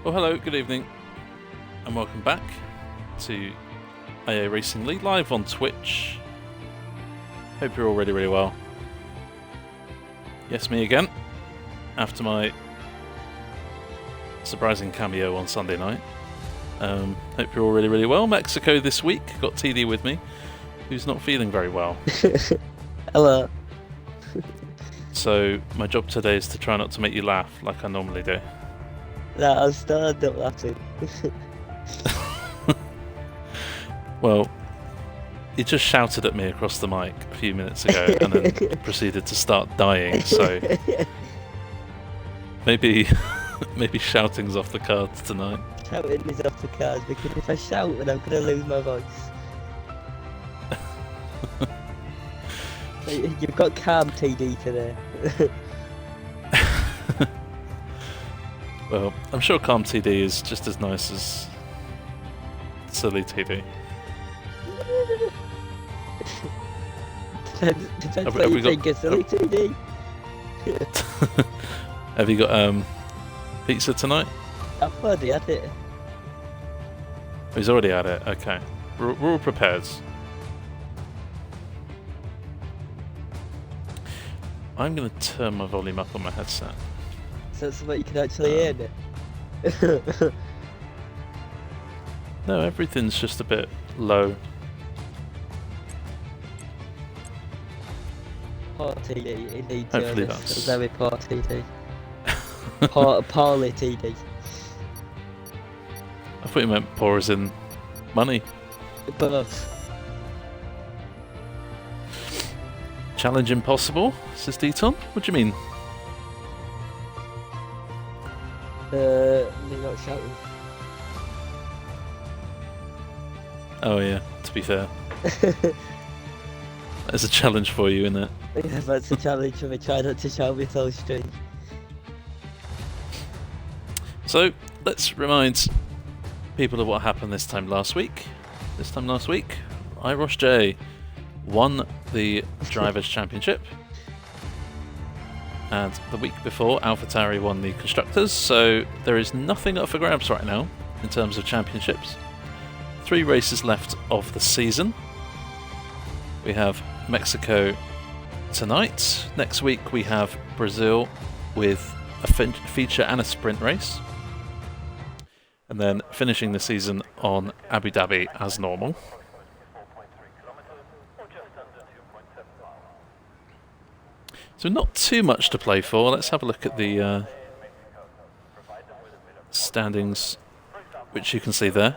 Well, hello, good evening, and welcome back to AA Racing League live on Twitch. Hope you're all really, really well. Yes, me again, after my surprising cameo on Sunday night. Hope you're all really, really well. Mexico this week, got TD with me, who's not feeling very well. Hello. So my job today is to try not to make you laugh like I normally do. No, I'm still up laughing. Well, he just shouted at me across the mic a few minutes ago and then proceeded to start dying, so maybe shouting's off the cards tonight. Shouting is off the cards because if I shout then I'm gonna lose my voice. You've got calm TD today. Well, I'm sure calm TD is just as nice as silly TD. Depends what you think is silly TD. Have you got pizza tonight? I've already had it. He's already had it, okay. We're all prepared. I'm going to turn my volume up on my headset. So that's what you can actually hear it. No, everything's just a bit low. Poor TD, indeed. Hopefully that's... very poor TD. Poorly TD. I thought you meant poor as in money. Both. Challenge impossible, says Deton. What do you mean? You're not shouting. Oh yeah, to be fair. That's a challenge for you, isn't it? Yeah, that's a challenge for me. Try not to shout me so straight. So, let's remind people of what happened this time last week. IIRL J won the Drivers' Championship. And the week before, AlphaTauri won the Constructors, so there is nothing up for grabs right now in terms of championships. 3 races left of the season. We have Mexico tonight. Next week we have Brazil with a feature and a sprint race. And then finishing the season on Abu Dhabi as normal. So not too much to play for. Let's have a look at the standings, which you can see there.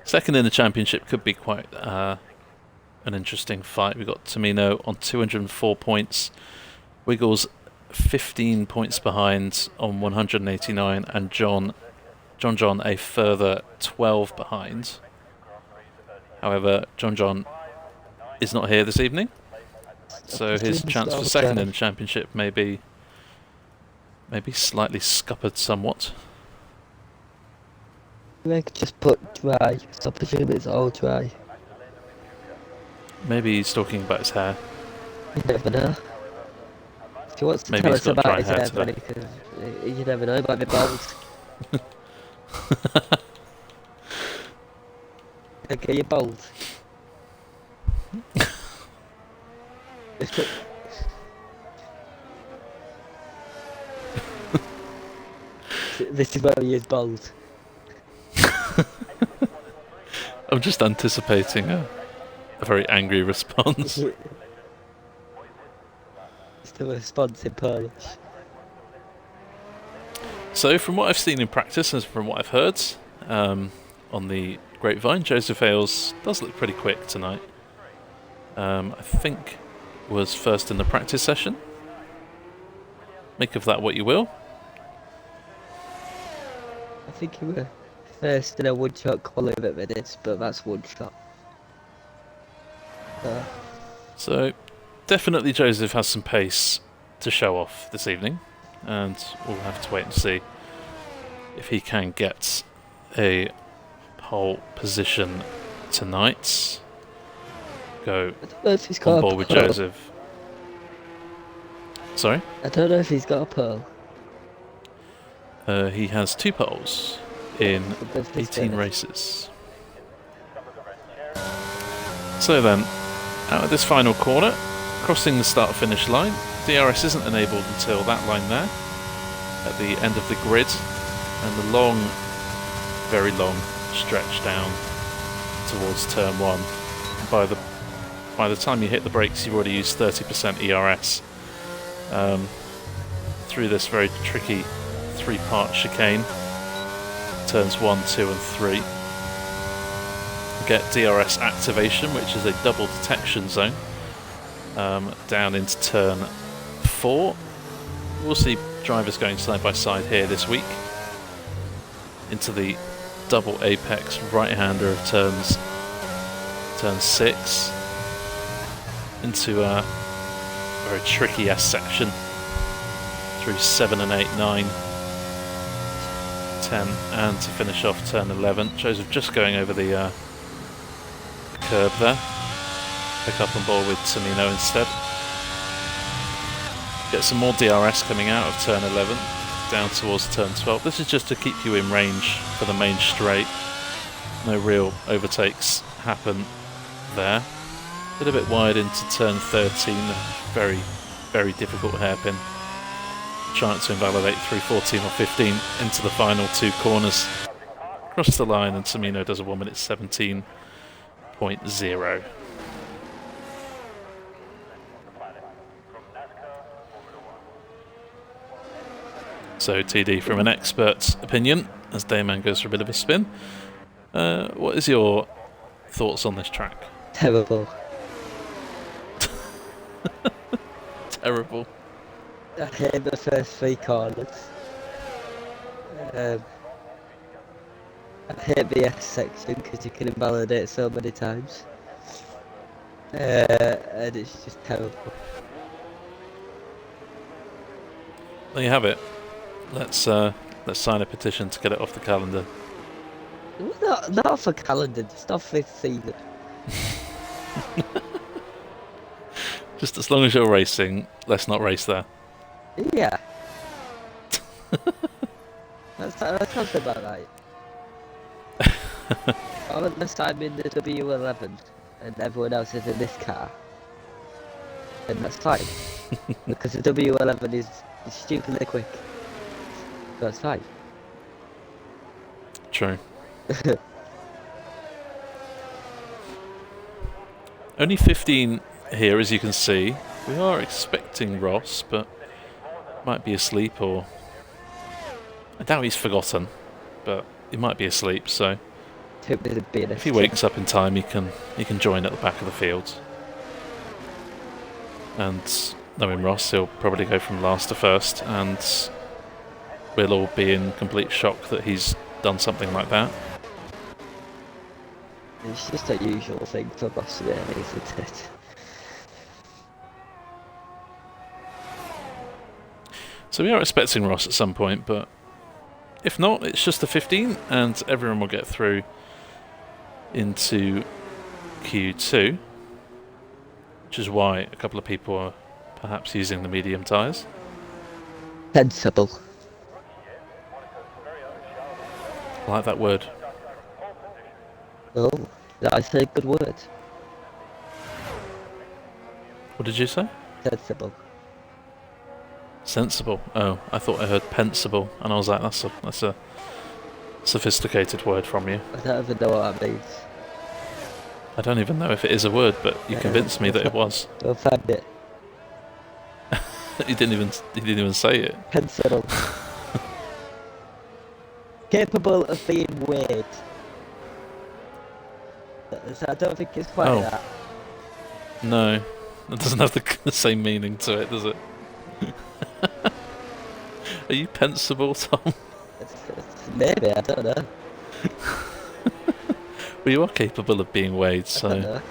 Second in the championship could be quite an interesting fight. We've got Tamino on 204 points, Wiggles 15 points behind on 189, and John a further 12 behind. However, John is not here this evening, so his chance for second in the championship may be slightly scuppered somewhat. I could just put dry. Stop assuming it's all dry. Maybe he's talking about his hair. You never know. If he wants to Maybe tell he's us got dry about his hair hair, today. you never know. It might be bald. Okay, you're bald. This is where he is bald. I'm just anticipating a very angry response. It's the response in Polish. So, from what I've seen in practice and from what I've heard on the grapevine, Joseph Ailes does look pretty quick tonight. I think was first in the practice session. Make of that what you will. I think he was first in a one-shot quality at minutes, but that's one shot. So, definitely Joseph has some pace to show off this evening, and we'll have to wait and see if he can get a pole position tonight. Go I don't know if he's on got board a with pearl. Joseph. Sorry? I don't know if he's got a pearl. He has 2 poles in 18 races. So then, out of this final corner, crossing the start-finish line, DRS isn't enabled until that line there, at the end of the grid, and the long, very long stretch down towards turn 1. And by the time you hit the brakes, you've already used 30% ERS through this very tricky 3-part chicane, turns 1, 2 and 3. Get DRS activation, which is a double detection zone, down into turn 4. We'll see drivers going side by side here this week into the double apex right-hander of turn 6 into a very tricky S section through 7 and 8, 9, 10, and to finish off turn 11. Joseph just going over the curb there. Pick up on board with Tamino instead. Get some more DRS coming out of turn 11 down towards turn 12. This is just to keep you in range for the main straight. No real overtakes happen there. A little bit wide into turn 13. Very, very difficult hairpin. Trying to invalidate through 14 or 15 into the final 2 corners. Cross the line and Tamino does a 1 minute 17.0. So TD, from an expert's opinion, as Dayman goes for a bit of a spin, what is your thoughts on this track? Terrible. Terrible. I hate the first 3 corners. I hate the S section because you can invalidate so many times. And it's just terrible. There you have it. Let's sign a petition to get it off the calendar. Not off the calendar, just off this season. Just as long as you're racing, let's not race there. Yeah. that sounds about right. Unless I'm in the W11 and everyone else is in this car, then that's fine. Because the W11 is stupidly quick. So that's fine. True. Only 15 here, as you can see. We are expecting Ross, but might be asleep, or I doubt he's forgotten, but he might be asleep. So if he wakes up in time, he can join at the back of the field. And knowing Ross, he'll probably go from last to first, and we'll all be in complete shock that he's done something like that. It's just a usual thing for Ross, really, isn't it? So we are expecting Ross at some point, but if not, it's just the 15 and everyone will get through into Q2, which is why a couple of people are perhaps using the medium tyres. Sensible. I like that word. Oh, that's a good word. What did you say? Sensible. Sensible. Oh, I thought I heard pensible, and I was like, that's a sophisticated word from you. I don't even know what that means. I don't even know if it is a word, but you convinced me that it was. We'll find it. He didn't even say it. Pensible. Capable of being weighed. So I don't think it's quite that. No, it doesn't have the same meaning to it, does it? Are you pensible, Tom? Maybe, I don't know. Well, you are capable of being weighed, so... I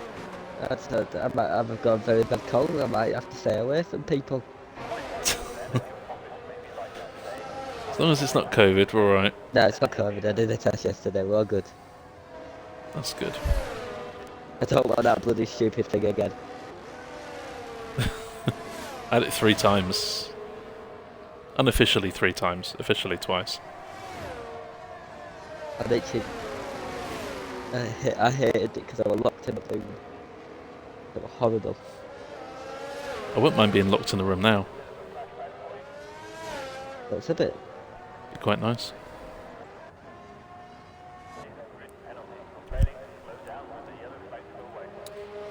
don't know. I've got a very bad cold, I might have to stay away from people. As long as it's not COVID, we're alright. No, it's not COVID, I did the test yesterday, we're all good. That's good. I don't want that bloody stupid thing again. I had it 3 times. Unofficially 3 times, officially twice. I literally, I hated it because I was locked in a room. It was horrible. I wouldn't mind being locked in the room now. That's a bit. Be quite nice.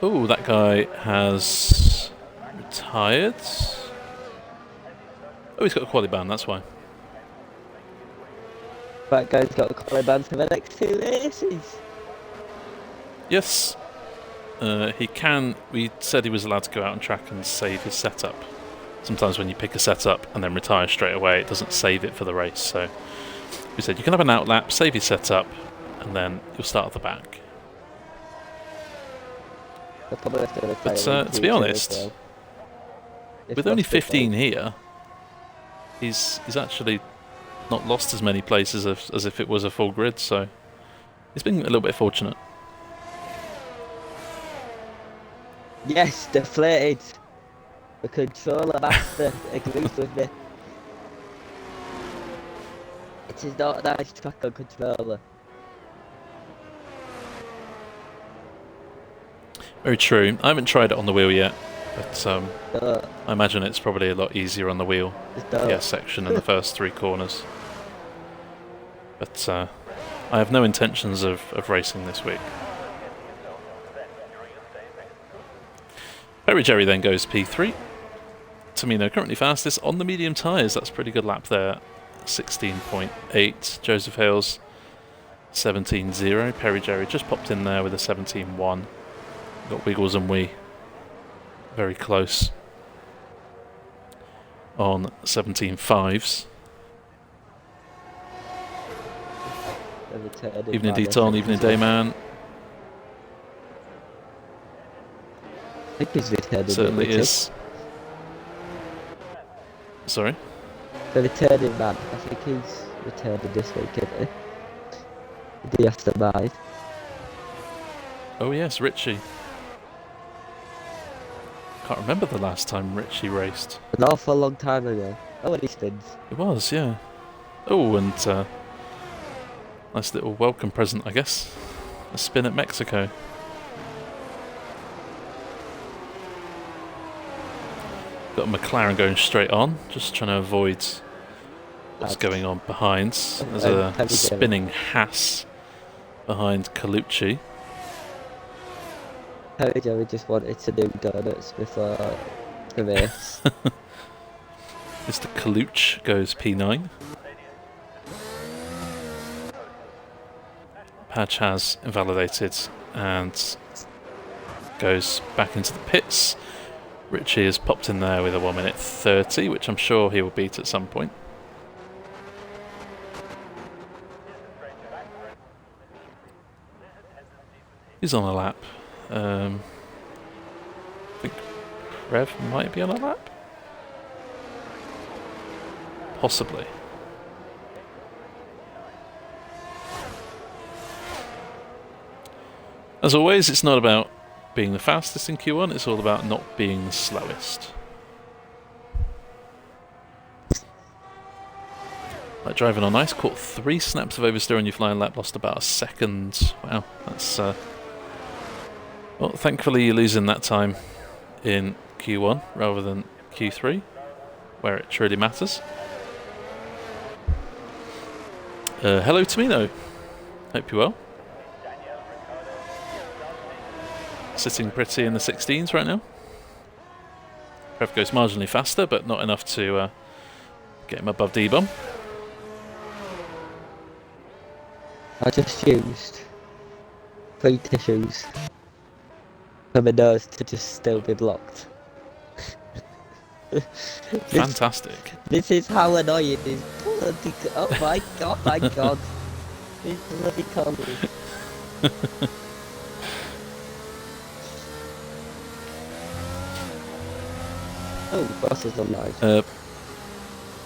Oh, that guy has retired. Oh, he's got a quali ban, that's why. That guy's got a collar band for the next 2 races. Yes. He can. We said he was allowed to go out on track and save his setup. Sometimes when you pick a setup and then retire straight away, it doesn't save it for the race. So we said you can have an outlap, save your setup, and then you'll start at the back. But to be honest, with only 15 here, he's actually not lost as many places as if it was a full grid. So he's been a little bit fortunate. Yes, deflated. The controller master agrees with me. It is not a nice track on controller. Very true. I haven't tried it on the wheel yet, but I imagine it's probably a lot easier on the wheel. The S section in the first 3 corners. But I have no intentions of racing this week. Perry Jerry then goes P3. Tamino currently fastest on the medium tyres. That's a pretty good lap there. 16.8. Joseph Hales 17.0. Perry Jerry just popped in there with a 17.1. Got Wiggles and Wee very close on 17.5s. Evening Deton, evening Dayman. I think he's returned. Certainly is. Sorry? The returning man. I think he's returned this week, isn't he? The Aston. Oh yes, Richie. Can't remember the last time Richie raced. An awful long time ago. Oh, and he spins. It was, yeah. Oh, and nice little welcome present, I guess. A spin at Mexico. Got a McLaren going straight on, just trying to avoid what's going on behind. There's a spinning Haas behind Colucci. Harry Jerry just wanted to do donuts before the race. Mr. Kaluch goes P9. Patch has invalidated and goes back into the pits. Richie has popped in there with a 1 minute 30, which I'm sure he will beat at some point. He's on a lap. I think Rev might be on a lap. Possibly. As always, it's not about being the fastest in Q1, it's all about not being the slowest. Like driving on ice, caught 3 snaps of oversteer on your flying lap, lost about a second. Wow, that's well, thankfully you're losing that time in Q1 rather than Q3, where it truly matters. Hello Tamino, hope you're well. Sitting pretty in the 16s right now. Rev goes marginally faster, but not enough to get him above D-bomb. I just used 3 tissues for my nose to just still be blocked. Fantastic. This is how annoying this bloody... Oh my god, This bloody comedy. Oh, buses are nice.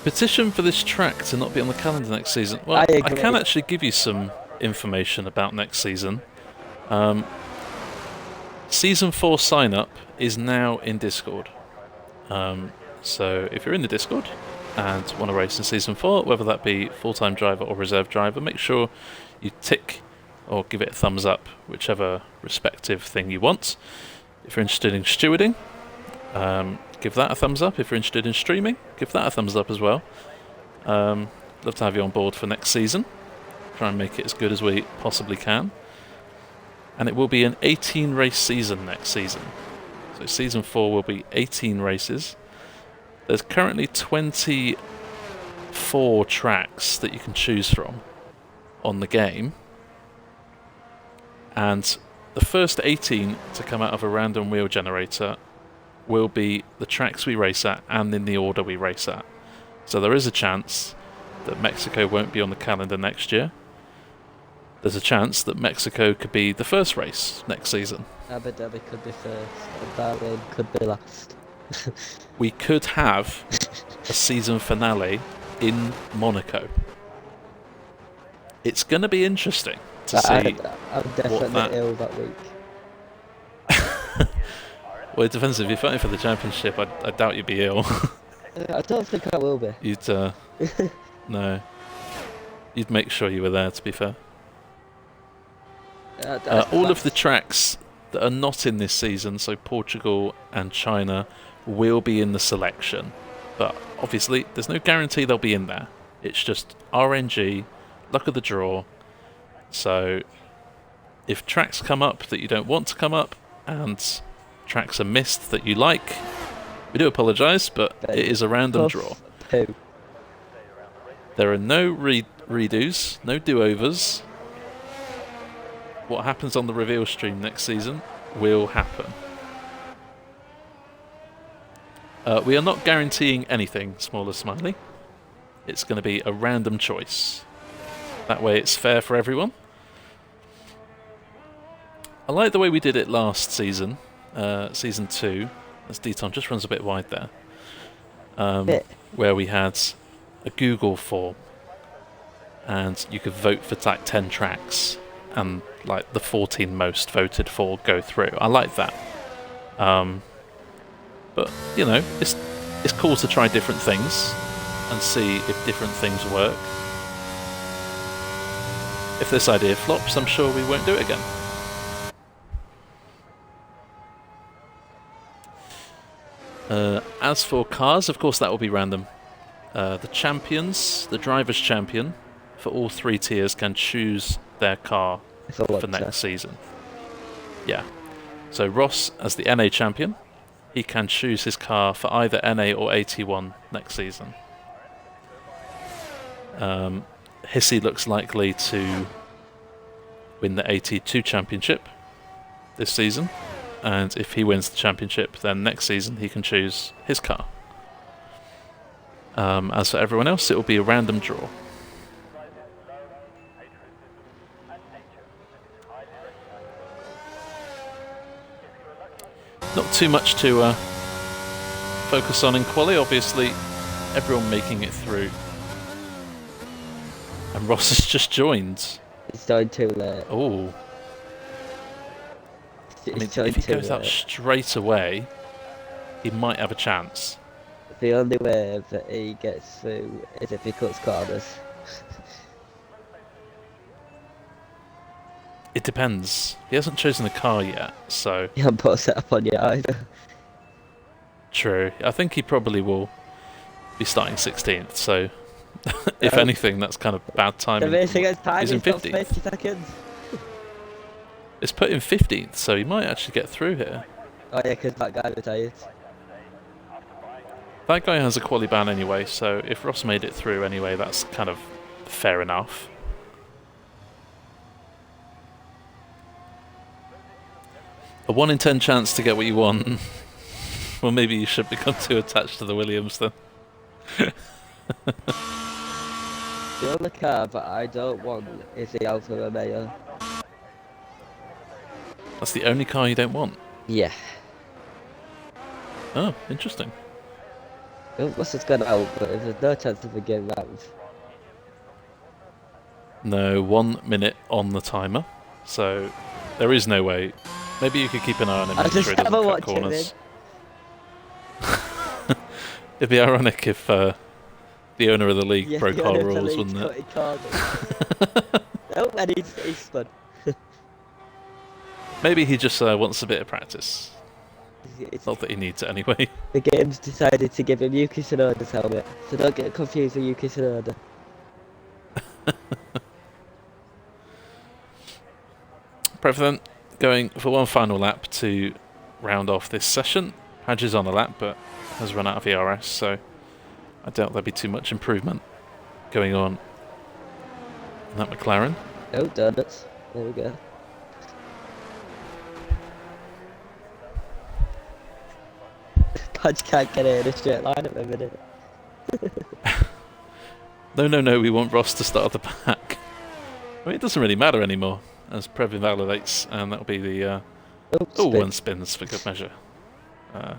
Petition for this track to not be on the calendar next season. Well, I can actually give you some information about next season. Season 4 sign up is now in Discord. So if you're in the Discord and want to race in Season 4, whether that be full-time driver or reserve driver, make sure you tick or give it a thumbs up, whichever respective thing you want. If you're interested in stewarding, give that a thumbs up. If you're interested in streaming, give that a thumbs up as well. Love to have you on board for next season. Try and make it as good as we possibly can. And it will be an 18 race season next season. So Season 4 will be 18 races. There's currently 24 tracks that you can choose from on the game. And the first 18 to come out of a random wheel generator will be the tracks we race at and in the order we race at. So there is a chance that Mexico won't be on the calendar next year. There's a chance that Mexico could be the first race next season. Abu Dhabi could be first, and Bahrain could be last. We could have a season finale in Monaco. It's going to be interesting to see. I'm definitely that... ill that week. Well, it depends. If you're fighting for the championship, I doubt you'd be ill. I don't think I will be. You'd, no. You'd make sure you were there, to be fair. All of the tracks that are not in this season, so Portugal and China, will be in the selection. But obviously, there's no guarantee they'll be in there. It's just RNG, luck of the draw. So, if tracks come up that you don't want to come up, and tracks are missed that you like, we do apologise, but it is a random draw. There are no redos, no do-overs. What happens on the reveal stream next season will happen. We are not guaranteeing anything, Smaller Smiley. It's going to be a random choice. That way it's fair for everyone. I like the way we did it last season, Season 2, as Deton just runs a bit wide there, where we had a Google form and you could vote for like 10 tracks and like the 14 most voted for go through. I like that. But, you know, it's cool to try different things and see if different things work. If this idea flops, I'm sure we won't do it again. As for cars, of course that will be random. The champions, the driver's champion, for all 3 tiers can choose their car for next season. Yeah. So Ross, as the NA champion, he can choose his car for either NA or AT1 next season. Hissy looks likely to win the AT2 championship this season, and if he wins the championship, then next season he can choose his car. As for everyone else, it will be a random draw. Not too much to focus on in quali. Obviously, everyone making it through. And Ross has just joined. It's joined too late. Oh. I mean, if he goes out straight away, he might have a chance. The only way that he gets through is if he cuts corners. It depends. He hasn't chosen a car yet, so... You haven't put a setup on yet either. True. I think he probably will be starting 16th, so... if anything, that's kind of bad timing. The race against time is in 50 15th. seconds. It's put in 15th, so he might actually get through here. Oh yeah, because that guy retired. That guy has a quali ban anyway, so if Ross made it through anyway, that's kind of fair enough. A 1 in 10 chance to get what you want. Well, maybe you should become too attached to the Williams then. The only car that I don't want is the Alfa Romeo. That's the only car you don't want? Yeah. Oh, interesting. Unless it's gone out, but there's no chance of it getting round. No, 1 minute on the timer, so there is no way. Maybe you could keep an eye on him. I just never watch corners. It'd be ironic if the owner of the league Yeah, broke the our owner of the rules, league's wouldn't got it called. Oh, and he's spun. it? Maybe he just wants a bit of practice. Not that he needs it anyway. The game's decided to give him Yuki Tsunoda's helmet, so don't get confused with Yuki Tsunoda. Prevalent going for one final lap to round off this session. Padge is on a lap, but has run out of ERS, so I doubt there'll be too much improvement going on in that McLaren. Oh, donuts. There we go. Padge can't get it in a straight line at the minute. No, we want Ross to start at the back. I mean, it doesn't really matter anymore, as Prev invalidates, and that'll be the... one spins for good measure. I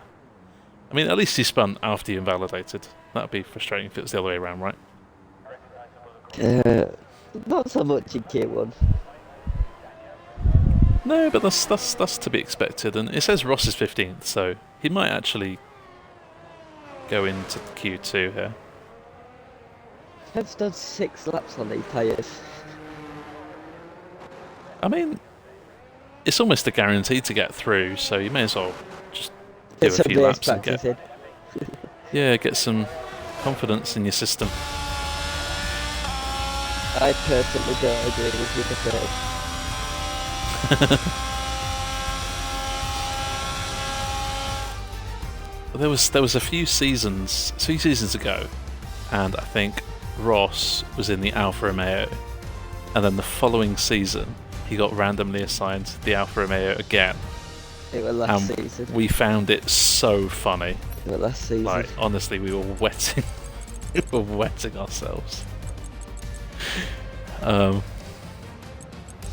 mean, at least he spun after you invalidated. That would be frustrating if it was the other way around, right? Not so much in Q1. No, but that's to be expected, and it says Ross is 15th, so he might actually go into Q2 here. Kev's done 6 laps on these tyres. I mean, it's almost a guarantee to get through, so you may as well just do a few laps and get some confidence in your system. I personally don't agree with you the There was a few seasons ago, and I think Ross was in the Alfa Romeo, and then the following season he got randomly assigned the Alfa Romeo again. It was last season. We found it so funny. It was last season. Like, honestly, we were wetting, ourselves. So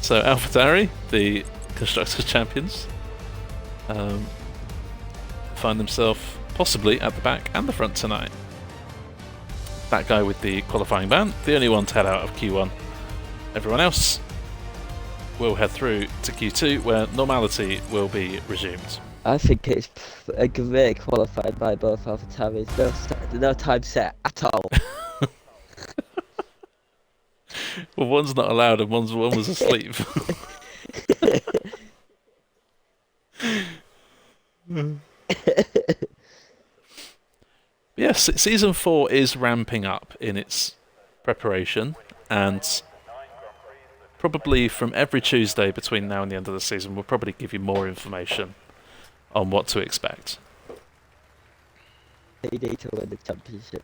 AlphaTauri, the Constructors Champions, find themselves possibly at the back and the front tonight. That guy with the qualifying ban, the only one to head out of Q1. Everyone else will head through to Q2, where normality will be resumed. I think it's a great qualified by both AlphaTauris. No time set at all. Well, one's not allowed and one was asleep. Yes, season 4 is ramping up in its preparation, and probably from every Tuesday between now and the end of the season, we'll probably give you more information on what to expect. They need to win the championship.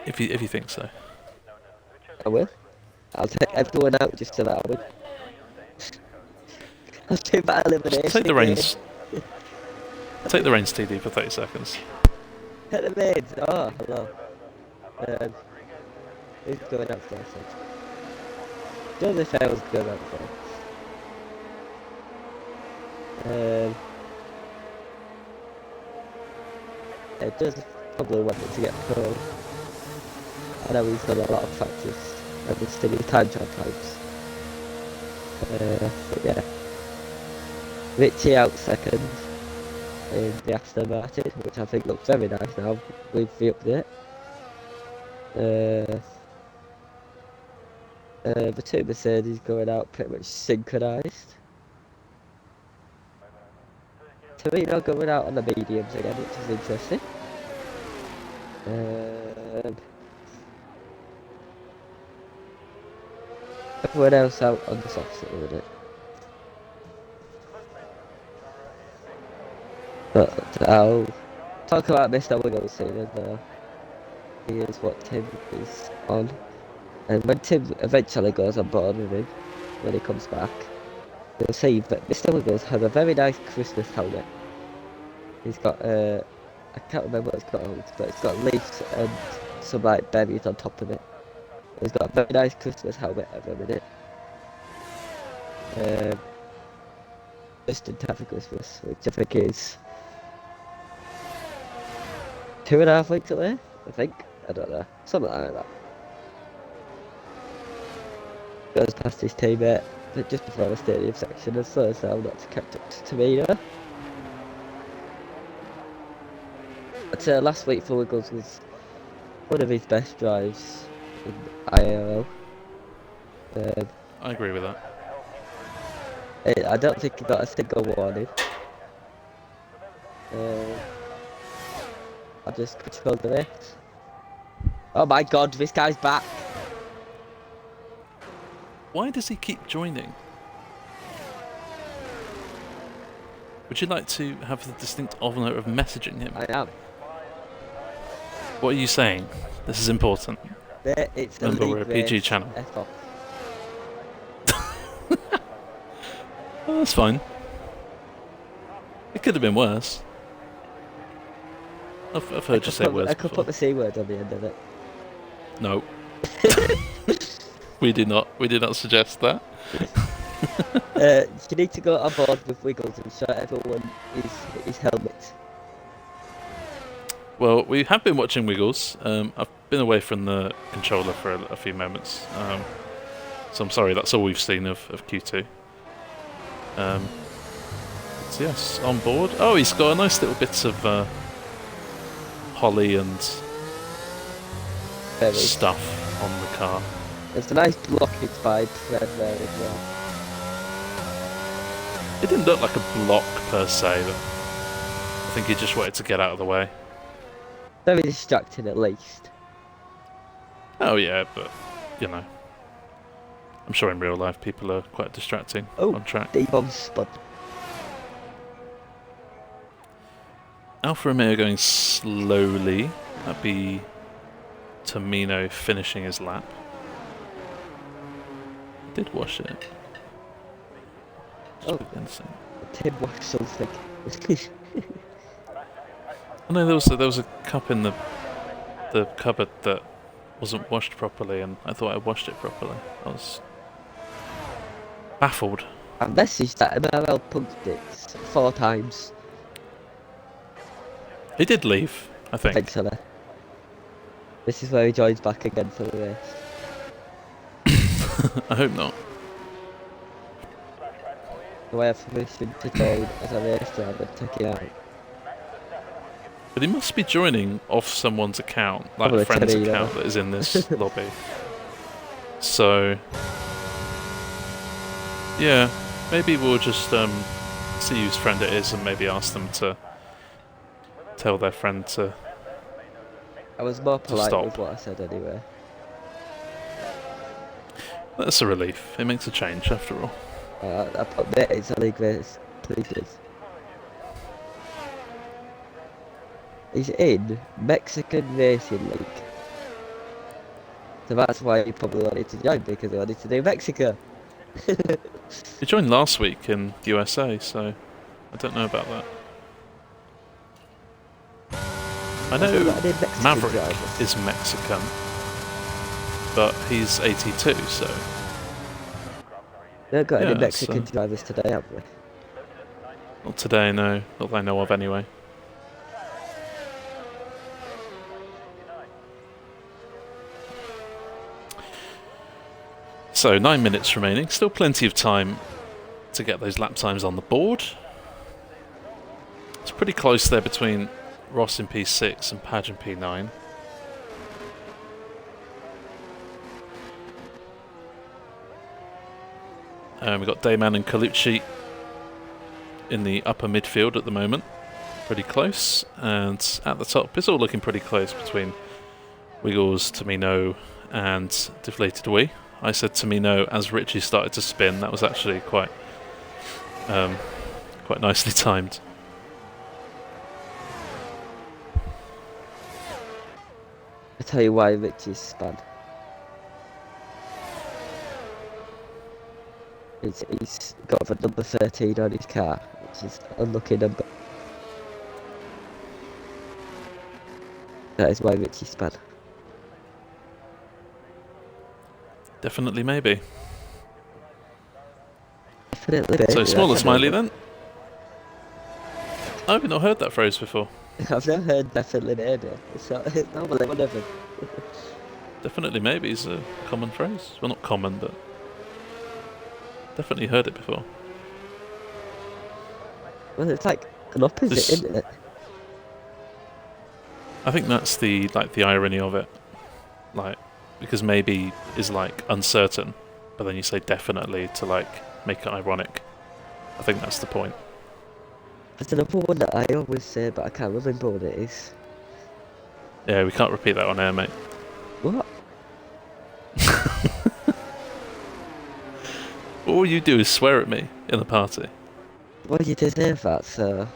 If you think so. I will. I'll take everyone out just so that I win. I'll do that elimination. Take the reins. Take the reins, TD, for 30 seconds. Hit the reins. Oh, hello. Who's going out first? Don't know if I was going out first. It does probably want it to get pro. I know he's done a lot of practice and he's still time trial times. But yeah. Richie out second in the Aston Martin, which I think looks very nice now with the update. The two Mercedes going out pretty much synchronised. Torino going out on the mediums again, which is interesting. Everyone else out on the softs at the minute. But I'll talk about Mr. Wiggles soon, and he is what Tim is on. And when Tim eventually goes on board with him, when he comes back, you'll see that Mr. Wiggles has a very nice Christmas helmet. He's got, I can't remember what it's called, but it's got leaves and some like berries on top of it. He's got a very nice Christmas helmet at the minute. Just in time for Christmas, which I think is 2.5 weeks away, I think. I don't know, something like that. Goes past his teammate just before the stadium section and slows down not to catch up to Torino. I'd say last week for Wiggles was one of his best drives in IIRL. I agree with that. I don't think he got a single warning. I just controlled the race. Oh my god, this guy's back! Why does he keep joining? Would you like to have the distinct honour of messaging him? I am. What are you saying? This is important. It's a Remember, league we're a PG race. channel. F off. Oh, that's fine. It could have been worse. I've heard you say worse I could before. put the C word on the end of it. No. We do not suggest that. You need to go on board with Wiggles and show everyone his helmet. Well, we have been watching Wiggles. I've been away from the controller for a few moments. So I'm sorry, that's all we've seen of Q2. But yes, on board. Oh, he's got a nice little bits of holly and stuff on the car. There's a nice blockage by Fred there as well. It didn't look like a block per se, but I think he just wanted to get out of the way. Very distracting at least. Oh yeah, but you know, I'm sure in real life people are quite distracting on track. D-bomb spud. Alfa Romeo going slowly. That'd be Tomino finishing his lap. Did wash it. Tim washed something. I know there was a cup in the cupboard that wasn't washed properly, and I thought I washed it properly. I was baffled. I messaged that MRL punked it 4 times. He did leave, I think. Eventually. This is where he joins back again for the race. I hope not. Do I have permission to join as a race driver and take it out? But he must be joining off someone's account, like Probably a friend's Teddy, account that is in this lobby. So, yeah, maybe we'll just see whose friend it is and maybe ask them to tell their friend to. I was more polite stop. with what I said anyway. That's a relief. It makes a change after all. I put that it's a league race, please. He's in Mexican Racing League. So that's why he probably wanted to join, because he wanted to do Mexico. He joined last week in USA, so I don't know about that. I know Maverick is Mexican, but he's 82, so. We haven't got any Mexican drivers today, have we? Not today, no. Not that I know of, anyway. So, 9 minutes remaining. Still plenty of time to get those lap times on the board. It's pretty close there between Ross in P6 and Padge in P9. We've got Dayman and Colucci in the upper midfield at the moment. Pretty close. And at the top, it's all looking pretty close between Wiggles, Tomino and Deflated Wee. I said Tomino as Richie started to spin. That was actually quite nicely timed. I'll tell you why Richie's spun. He's got the number 13 on his car, which is an unlucky number. That is why Richie spun. Definitely maybe. Definitely maybe. So smaller smiley then? I've not heard that phrase before. I've never heard definitely maybe. It's normally whatever. Definitely maybe is a common phrase. Well, not common, but definitely heard it before. Well, it's like an opposite, isn't it? I think that's the irony of it, like, because maybe is like uncertain, but then you say definitely to like make it ironic. I think that's the point. There's another one that I always say, but I can't remember what it is. Yeah, we can't repeat that on air, mate. What? All you do is swear at me in the party. Well, you deserve that, so...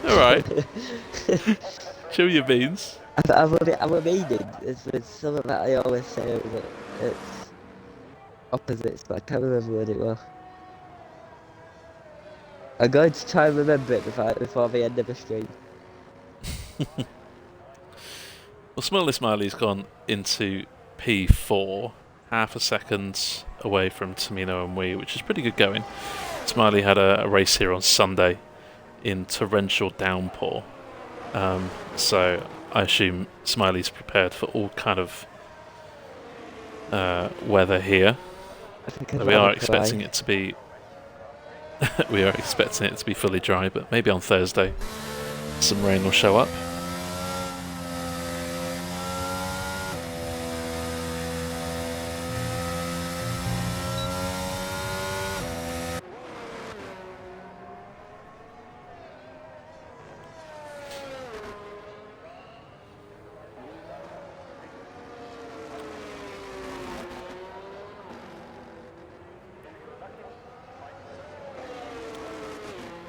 Alright. Show your beans. I'm a meaning. It's something that I always say, but it's opposites, but I can't remember what it was. I'm going to try and remember it before the end of the stream. Well, Smiley's gone into P4, half a second away from Tamino and Wee, which is pretty good going. Smiley had a race here on Sunday in torrential downpour, so I assume Smiley's prepared for all kind of weather here. We are expecting it to be we are expecting it to be fully dry, but maybe on Thursday some rain will show up.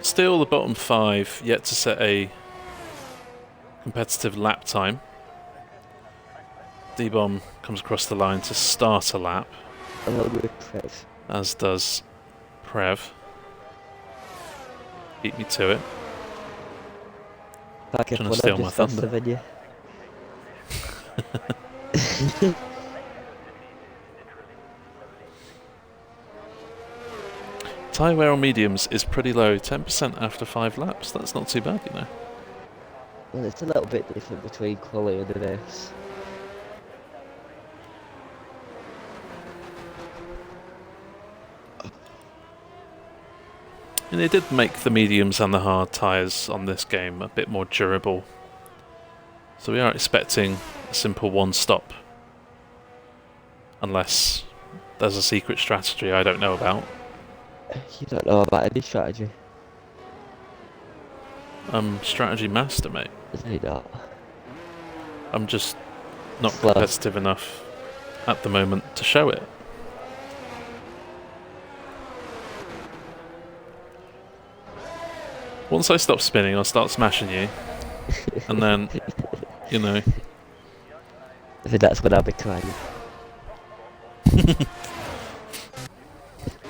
Still the bottom 5 yet to set a competitive lap time. D-Bomb comes across the line to start a lap, Along with Prev. as does Prev. Beat me to it. Back if Trying to one steal I'm my just faster thunder. than you. Tyre wear on mediums is pretty low, 10% after 5 laps. That's not too bad, you know. Well, it's a little bit different between quali and the race. And they did make the mediums and the hard tyres on this game a bit more durable. So we are expecting a simple one-stop. Unless there's a secret strategy I don't know about. You don't know about any strategy. I'm strategy master, mate. No, you're not. I'm just not Slow. competitive enough at the moment to show it. Once I stop spinning, I'll start smashing you. And then, you know... I think that's when I'll be crying.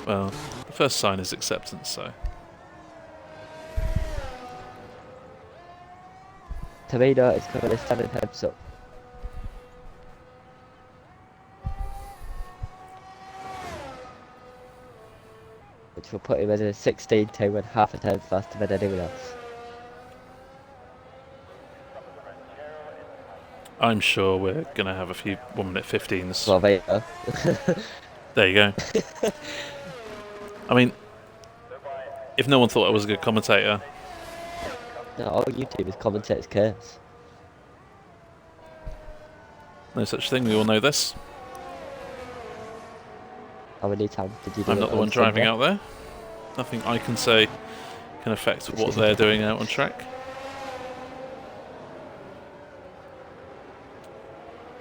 Well, the first sign is acceptance, so... Tamino is coming to stand and heads up. Which will put him at a 16-2 and half a turn faster than anyone else. I'm sure we're going to have a few 1 minute 15s. Well, there you go. There you go. I mean, if no one thought I was a good commentator... No, all you do is commentate's curse. No such thing, we all know this. How many times did you do I'm it not the on one driving Sunday? out there. Nothing I can say can affect what they're doing out on track.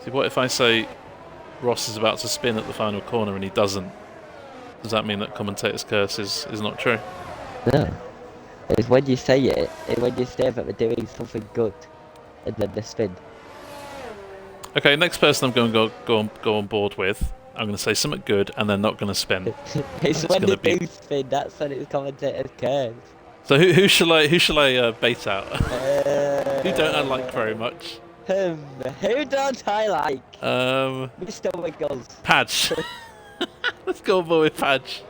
See, what if I say Ross is about to spin at the final corner and he doesn't? Does that mean that commentator's curse is not true? No. It's when you say it, and when you say that they're doing something good, and then they spin. Okay, next person I'm going to go on board with, I'm going to say something good and they're not going to spin. It's It's when gonna they be- do spin, that's when it's commentator's curse. So who shall I bait out? Who don't I like very much? Who don't I like? Mr. Wiggles. Padge. Let's go on board with Padge.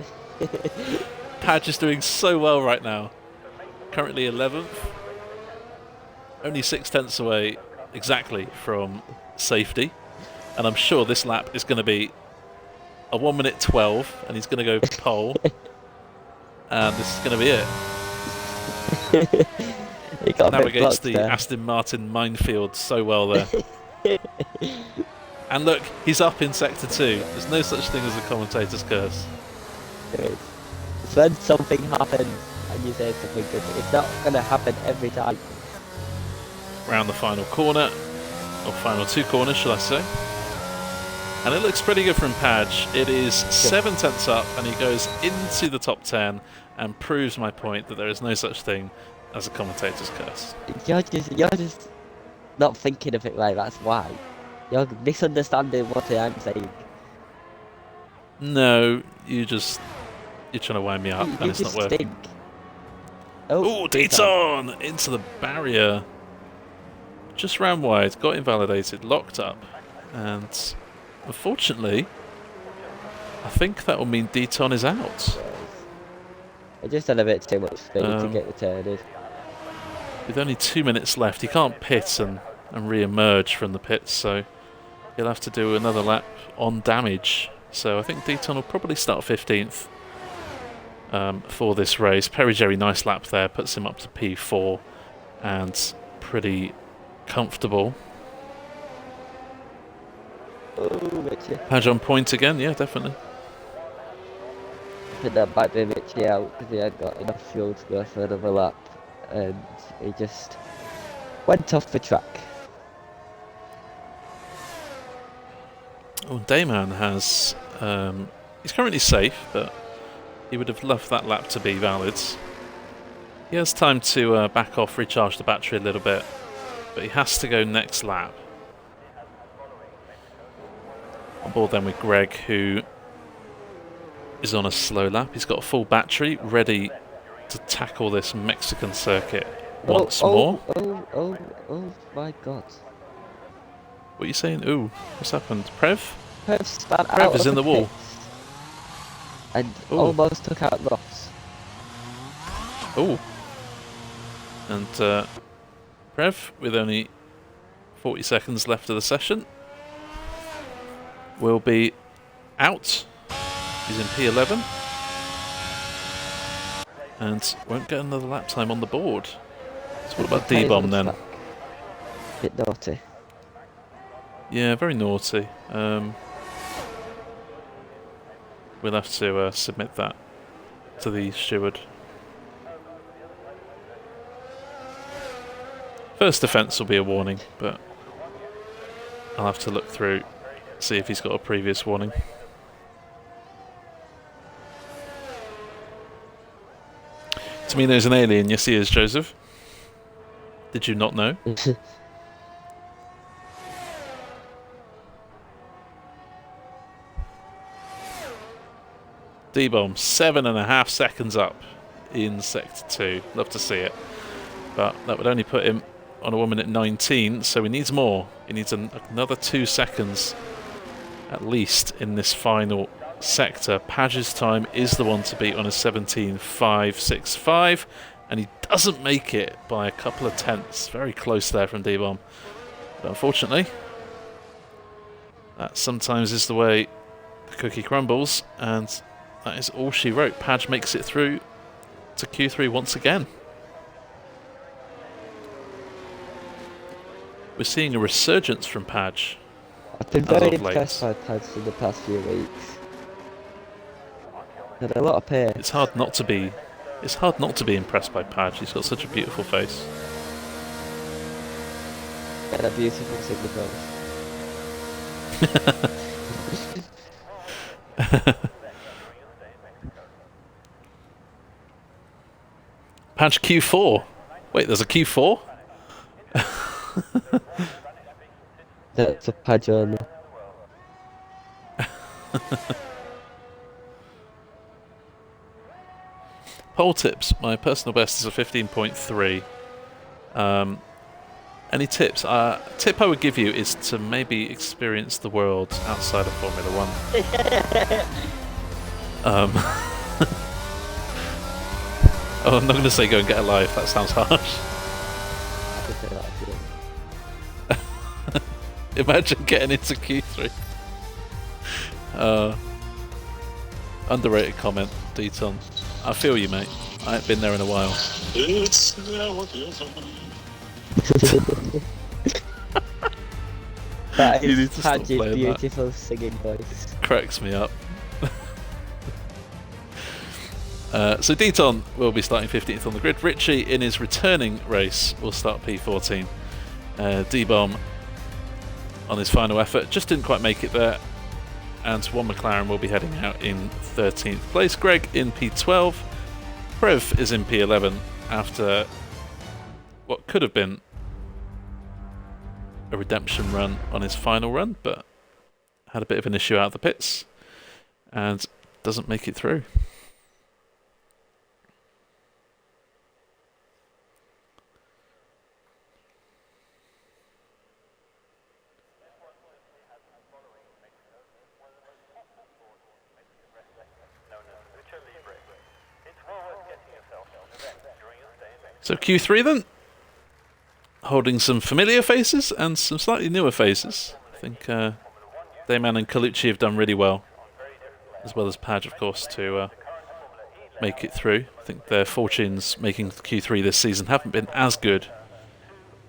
Padge is doing so well right now. Currently 11th. Only 6/10 away exactly from safety. And I'm sure this lap is going to be a 1 minute 12 and he's going to go pole. And this is going to be it. He got a bit Navigates blocked the there. Aston Martin minefield so well there. And look, he's up in Sector 2. There's no such thing as a commentator's curse. There is. It's when something happens and you say something good. It's not going to happen every time. Round the final corner, or final 2 corners, shall I say. And it looks pretty good from Padge. It is 7 tenths up, and he goes into the top 10 and proves my point that there is no such thing as a commentator's curse. You're just not thinking of it right, that's why. You're misunderstanding what I'm saying. No, you're trying to wind me up, You and it's not just working. think. Oh, Ooh, Deton! Into the barrier. Just round wide, got invalidated, locked up. And unfortunately, I think that will mean Deton is out. I just had a bit too much speed to get returned. With only 2 minutes left, he can't pit and re-emerge from the pits, so he'll have to do another lap on damage. So I think Deton will probably start 15th for this race. Perry Jerry, nice lap there, puts him up to P4 and pretty comfortable. Oh, Richie. Padge on point again, yeah, definitely. I think that might be Richie out because he hadn't got enough fuel to go for another lap. And he just went off the track. Oh, Dayman has... he's currently safe, but he would have loved that lap to be valid. He has time to back off, recharge the battery a little bit, but he has to go next lap. On board then with Greg, who is on a slow lap. He's got a full battery, ready to tackle this Mexican circuit once more. Oh my god. What are you saying? Ooh, what's happened? Prev? Prev is in the wall. And Ooh. almost took out Ross. Oh. And Prev, with only 40 seconds left of the session, will be out. He's in P11. And won't get another lap time on the board. So what about D-Bomb then? Bit naughty. Yeah, very naughty. We'll have to submit that to the steward. First offence will be a warning, but I'll have to look through, see if he's got a previous warning. Tamino's an alien, yes he is, Joseph. Did you not know? D-Bomb, 7.5 seconds up in Sector 2. Love to see it. But that would only put him on a 1 minute 19, so he needs more. He needs another 2 seconds at least in this final sector. Padge's time is the one to beat on a 17.565, and he doesn't make it by a couple of tenths. Very close there from D-Bomb. But unfortunately, that sometimes is the way the cookie crumbles, and that is all she wrote. Padge makes it through to Q3 once again. We're seeing a resurgence from Padge. I've been very impressed by Padge in the past few weeks. Had a lot of pace. It's hard not to be impressed by Padge. He's got such a beautiful face. And a beautiful signal Padge Q4. Wait, there's a Q4? That's a Padge only. Pole tips. My personal best is a 15.3. Any tips? Tip I would give you is to maybe experience the world outside of Formula 1. Oh, I'm not going to say go and get a life. That sounds harsh. Imagine getting into Q3. Underrated comment, Deton. I feel you, mate. I ain't been there in a while. It's never given. That You need is to stop Padge's playing that. beautiful singing voice. Cracks me up. So Deaton will be starting 15th on the grid. Richie, in his returning race, will start P14. D-Bomb, on his final effort, just didn't quite make it there. And One McLaren will be heading out in 13th place. Greg in P12. Prev is in P11 after what could have been a redemption run on his final run, but had a bit of an issue out of the pits and doesn't make it through. So Q3 then, holding some familiar faces and some slightly newer faces. I think Dayman and Colucci have done really well as Padge, of course, to make it through. I think their fortunes making Q3 this season haven't been as good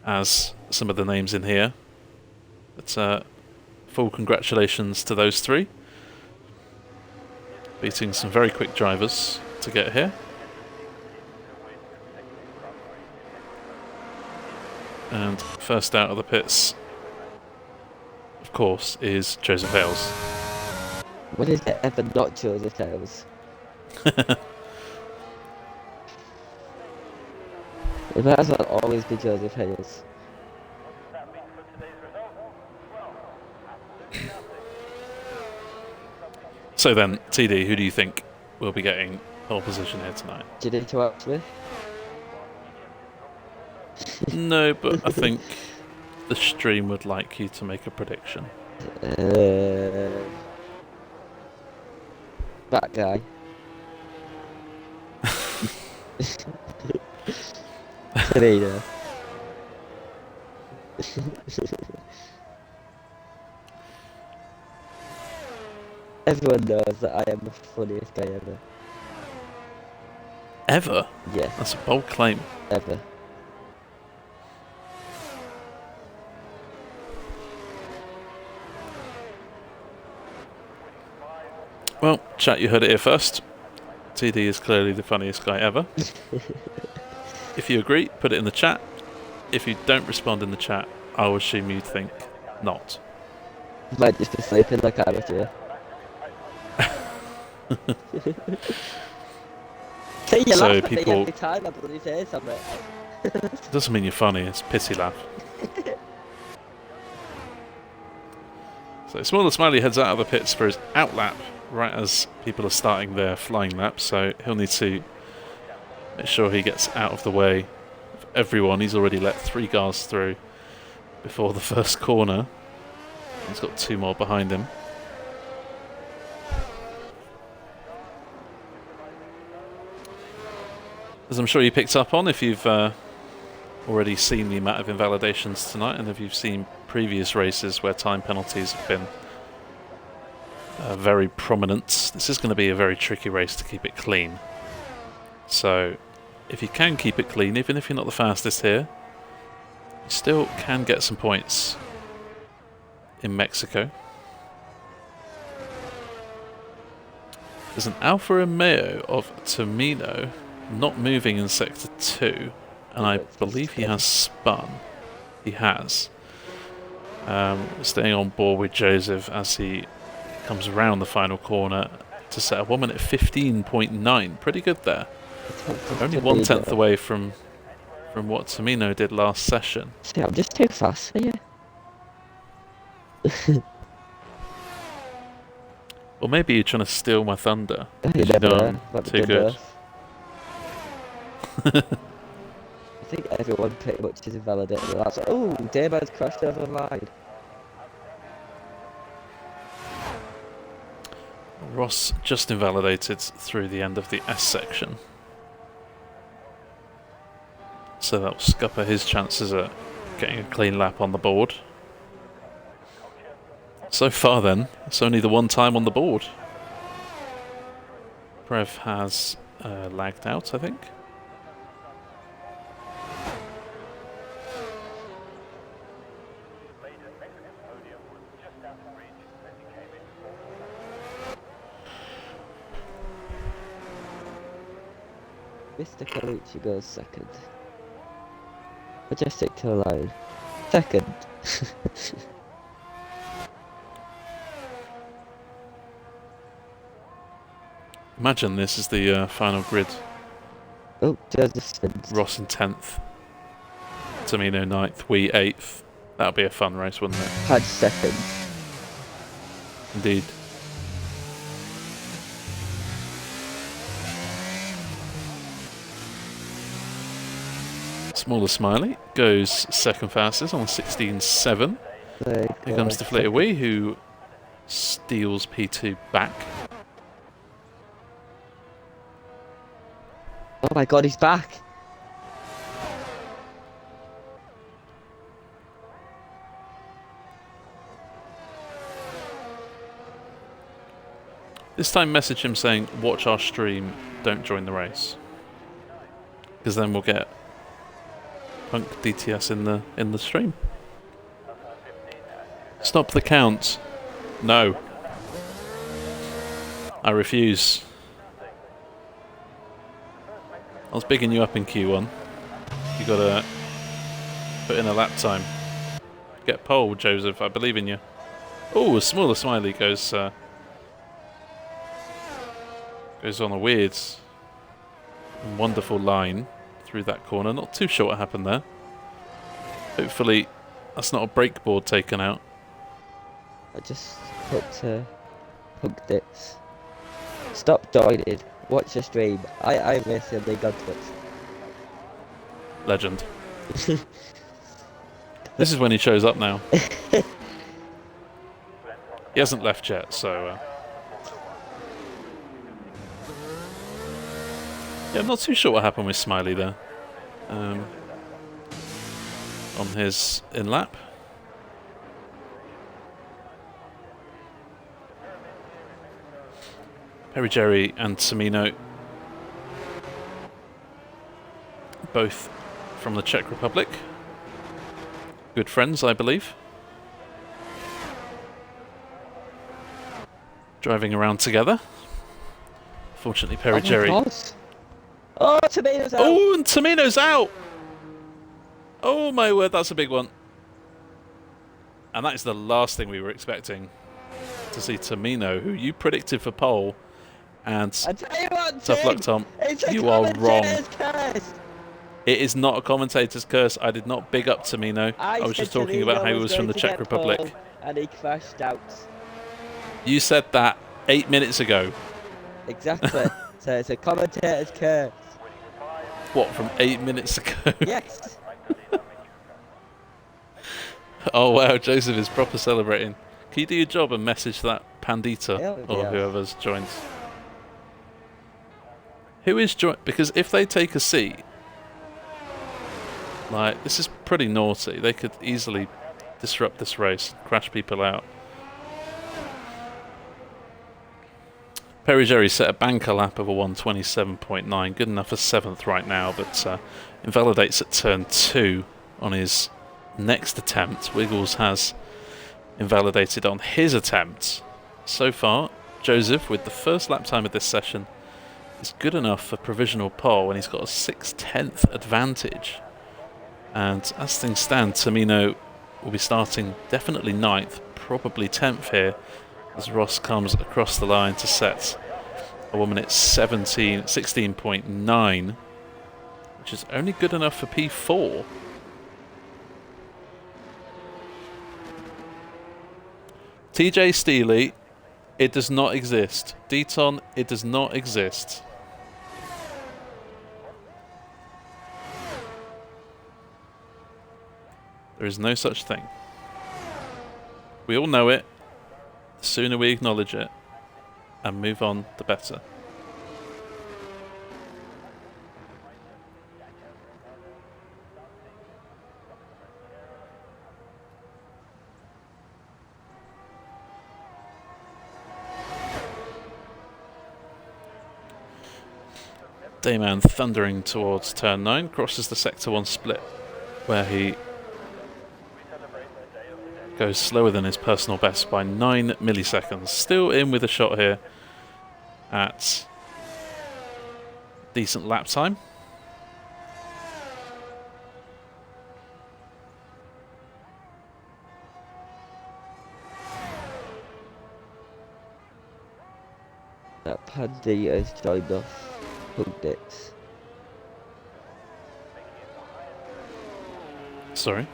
as some of the names in here. But full congratulations to those three, beating some very quick drivers to get here. And first out of the pits, of course, is Joseph Hales. When is it ever not Joseph Hales? It might as well always be Joseph Hales. So then, TD, who do you think will be getting pole position here tonight? Do you need to ask me? No, but I think the stream would like you to make a prediction. That guy. Serena. Everyone knows that I am the funniest guy ever. Ever? Yeah, That's a bold claim. ever. Well, chat, you heard it here first. TD is clearly the funniest guy ever. If you agree, put it in the chat. If you don't respond in the chat, I'll assume you'd think not. Might just be sleeping like I was here. See, you So laugh at me people- every time I bloody say something. Doesn't mean you're funny, it's a pity laugh. So Smaller Smiley heads out of the pits for his out lap right as people are starting their flying lap, so he'll need to make sure he gets out of the way of everyone. He's already let 3 cars through before the first corner. He's got 2 more behind him. As I'm sure you picked up on if you've already seen the amount of invalidations tonight, and if you've seen previous races where time penalties have been very prominent, this is going to be a very tricky race to keep it clean. So if you can keep it clean, even if you're not the fastest here, you still can get some points in Mexico. There's an Alfa Romeo of Tomino not moving in Sector 2, and I believe he has spun. He has. Staying on board with Joseph as he comes around the final corner to set a 1 minute 15.9. Pretty good there. Only 1/10 away from what Tomino did last session. See, I'm just too fast for you. Or maybe you're trying to steal my thunder. You 'cause you never know know. I'm That'd be too good. enough. I think everyone pretty much is invalidated. That's oh, Damon's crashed over the line. Ross just invalidated through the end of the S section. So that will scupper his chances at getting a clean lap on the board. So far then, it's only the one time on the board. Prev has lagged out, I think. Mr. Colucci goes second. Majestic to the line. Second. Imagine this is the final grid. Oh, Joseph spins. Ross in 10th. Tamino 9th. We 8th. That would be a fun race, wouldn't it? Had second. Indeed. Smaller Smiley goes second fastest on 16.7. Here comes Deflator Wee, who steals P2 back. Oh my god, he's back! This time message him saying, watch our stream, don't join the race. Because then we'll get Punk DTS in the stream. Stop the count. No. I refuse. I was bigging you up in Q1. You gotta put in a lap time. Get pole, Joseph. I believe in you. Oh, a smaller Smiley goes on a weird, wonderful line through that corner. Not too sure what happened there. Hopefully, that's not a brake board taken out. I just hooked it. Stop joining. Watch the stream. I miss him. They got it. Legend. This is when he shows up now. He hasn't left yet, so... yeah, I'm not too sure what happened with Smiley there. On his in-lap. Perry Jerry and Tamino, both from the Czech Republic. Good friends, I believe. Driving around together. Fortunately, Perry Jerry... oh, Tamino's out! Oh, and Tamino's out! Oh my word, that's a big one. And that is the last thing we were expecting. To see Tamino, who you predicted for pole, and I tell you what, tough luck, Tom. You are wrong. It is not a commentator's curse. I did not big up Tamino. I was just talking about how he was from the Czech Republic. And he crashed out. You said that 8 minutes ago. Exactly. So it's a commentator's curse. What, from 8 minutes ago? Yes. Oh wow, Joseph is proper celebrating. Can you do your job and message that Pandita or whoever's joined? Who is joined? Because if they take a seat, like, this is pretty naughty. They could easily disrupt this race, crash people out. Perry Jerry set a banker lap of a 1:27.9, good enough for 7th right now, but invalidates at turn 2 on his next attempt. Wiggles has invalidated on his attempt. So far, Joseph, with the first lap time of this session, is good enough for provisional pole, and he's got a 6/10 advantage. And as things stand, Tamino will be starting definitely 9th, probably 10th here, as Ross comes across the line to set a 1 minute 16.9, which is only good enough for P4. TJ Steely, it does not exist. Deton, it does not exist. There is no such thing. We all know it. The sooner we acknowledge it and move on, the better. Dayman thundering towards turn 9, crosses the sector 1 split, where he goes slower than his personal best by 9 milliseconds. Still in with a shot here at decent lap time. that Paddy has joined off Pundits. Sorry?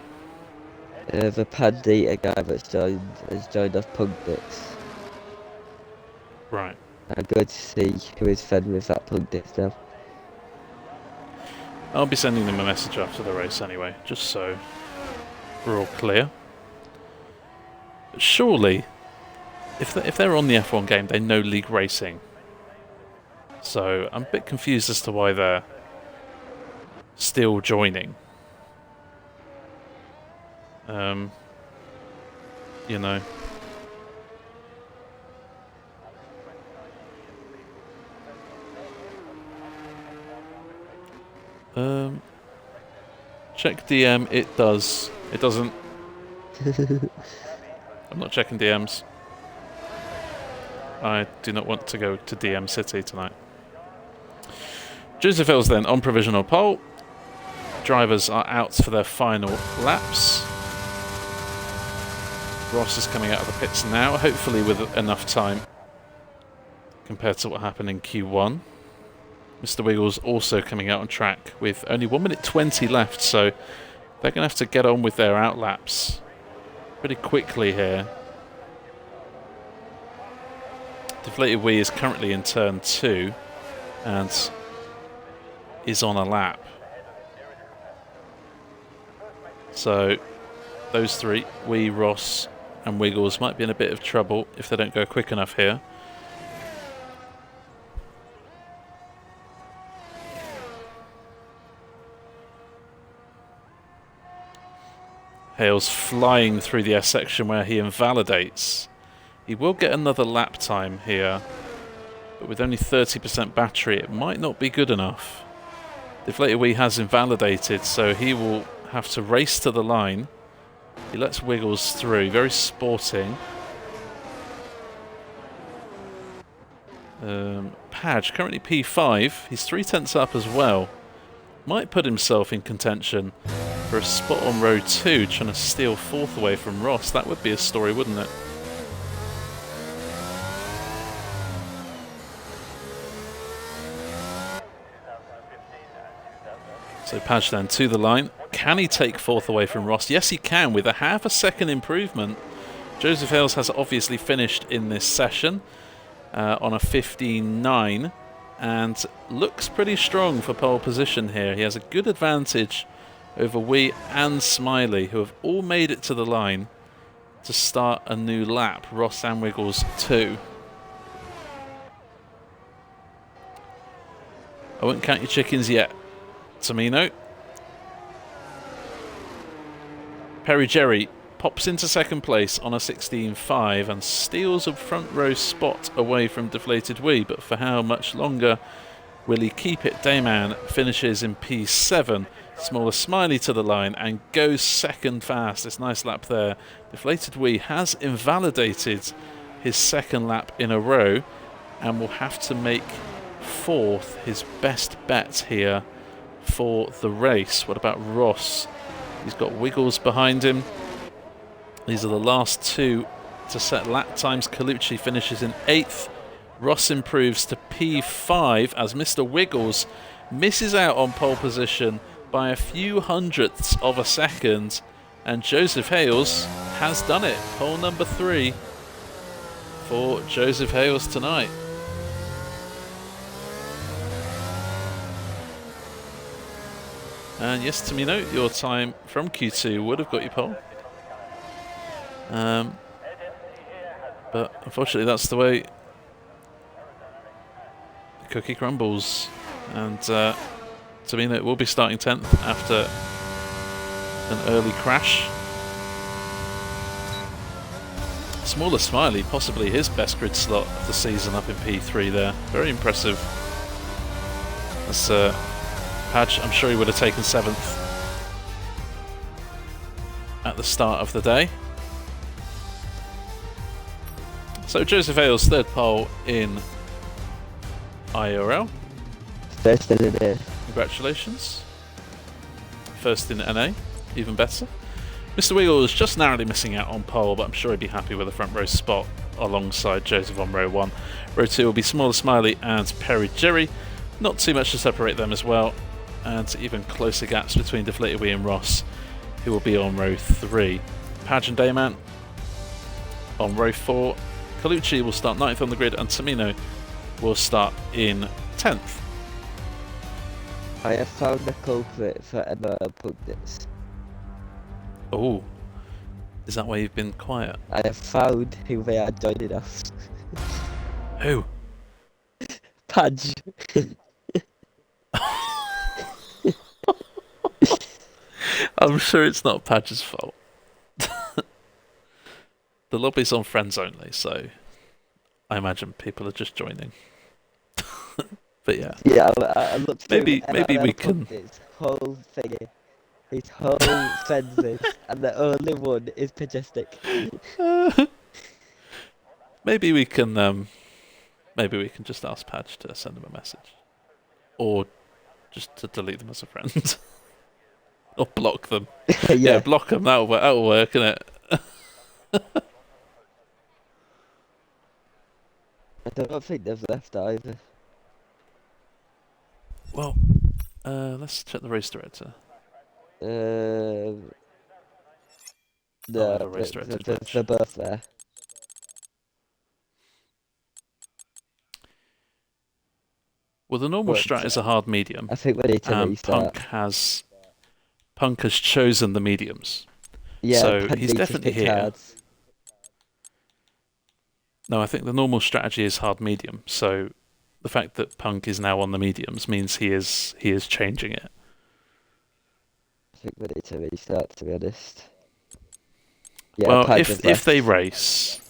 The Paddy, a guy that's has joined off Pundits. Right. I'm going to see who is fed with that Pundits now. I'll be sending them a message after the race anyway, just so we're all clear. But surely, if they're on the F1 game, they know league racing. So I'm a bit confused as to why they're still joining. You know. Check DM. It does. It doesn't. I'm not checking DMs. I do not want to go to DM City tonight. Joseph Hills then on provisional pole. Drivers are out for their final laps. Ross is coming out of the pits now, hopefully with enough time compared to what happened in Q1. Mr. Wiggles also coming out on track with only 1 minute 20 left, so they're going to have to get on with their outlaps pretty quickly here. Deflated Wee is currently in turn 2 and is on a lap. So those three, Wee, Ross and Wiggles, might be in a bit of trouble if they don't go quick enough here. Hale's flying through the S section where he invalidates. He will get another lap time here, but with only 30% battery it might not be good enough. Deflated Wee has invalidated, so he will have to race to the line. He lets Wiggles through, very sporting. Padge, currently P5, he's 3/10 up as well. Might put himself in contention for a spot on row 2, trying to steal 4th away from Ross. That would be a story, wouldn't it? So Padge then to the line. Can he take 4th away from Ross? Yes, he can, with a half a second improvement. Joseph Hales has obviously finished in this session on a 15.9 and looks pretty strong for pole position here. He has a good advantage over Wee and Smiley, who have all made it to the line to start a new lap. Ross and Wiggles too. I wouldn't count your chickens yet, Tamino. Perry Jerry pops into second place on a 16.5 and steals a front row spot away from Deflated Wee, but for how much longer will he keep it? Dayman finishes in P7. Smaller Smiley to the line and goes second fastest. Nice lap there. Deflated Wee has invalidated his second lap in a row and will have to make 4th his best bet here for the race. What about Ross? He's got Wiggles behind him. These are the last two to set lap times. Colucci finishes in 8th. Ross improves to P5 as Mr. Wiggles misses out on pole position by a few hundredths of a second. And Joseph Hales has done it. Pole number 3 for Joseph Hales tonight. And yes, Tamino, your time from Q2 would have got you pole. But unfortunately that's the way the cookie crumbles. And Tamino will be starting 10th after an early crash. Smaller Smiley, possibly his best grid slot of the season, up in P3 there. Very impressive. That's Padge, I'm sure he would have taken 7th at the start of the day. So Joseph Hales, 3rd pole in IIRL. First in NA. Congratulations. 1st in NA, even better. Mr. Wiggles just narrowly missing out on pole, but I'm sure he'd be happy with a front row spot alongside Joseph on row 1. Row 2 will be Smaller Smiley and Perry Jerry. Not too much to separate them as well, and even closer gaps between Deflated Wee and Ross, who will be on row 3. Padge and Dayman on row 4. Colucci will start 9th on the grid, and Tamino will start in 10th. I have found a culprit for Emma Pugnets. Oh, is that why you've been quiet? I have found who they are joining us. Who? Padge. I'm sure it's not Padge's fault. The lobby's on friends only, so I imagine people are just joining. But yeah. Yeah, I looked through Maybe we can. His whole thingy, his whole senses, and the only one is Pagistic. Maybe we can just ask Padge to send them a message, or just to delete them as a friend, or block them. Yeah, block them. That'll work, innit? I don't think they've left either. Well, let's check the race director. No, the race director's badge. they're both there. Well, the normal strat is a hard medium. I think we need to restart. Punk has chosen the mediums. Yeah, so he's definitely here. Cards. No, I think the normal strategy is hard medium. So the fact that Punk is now on the mediums means he is changing it. I think we need to restart, to be honest. Yeah, well, if they race,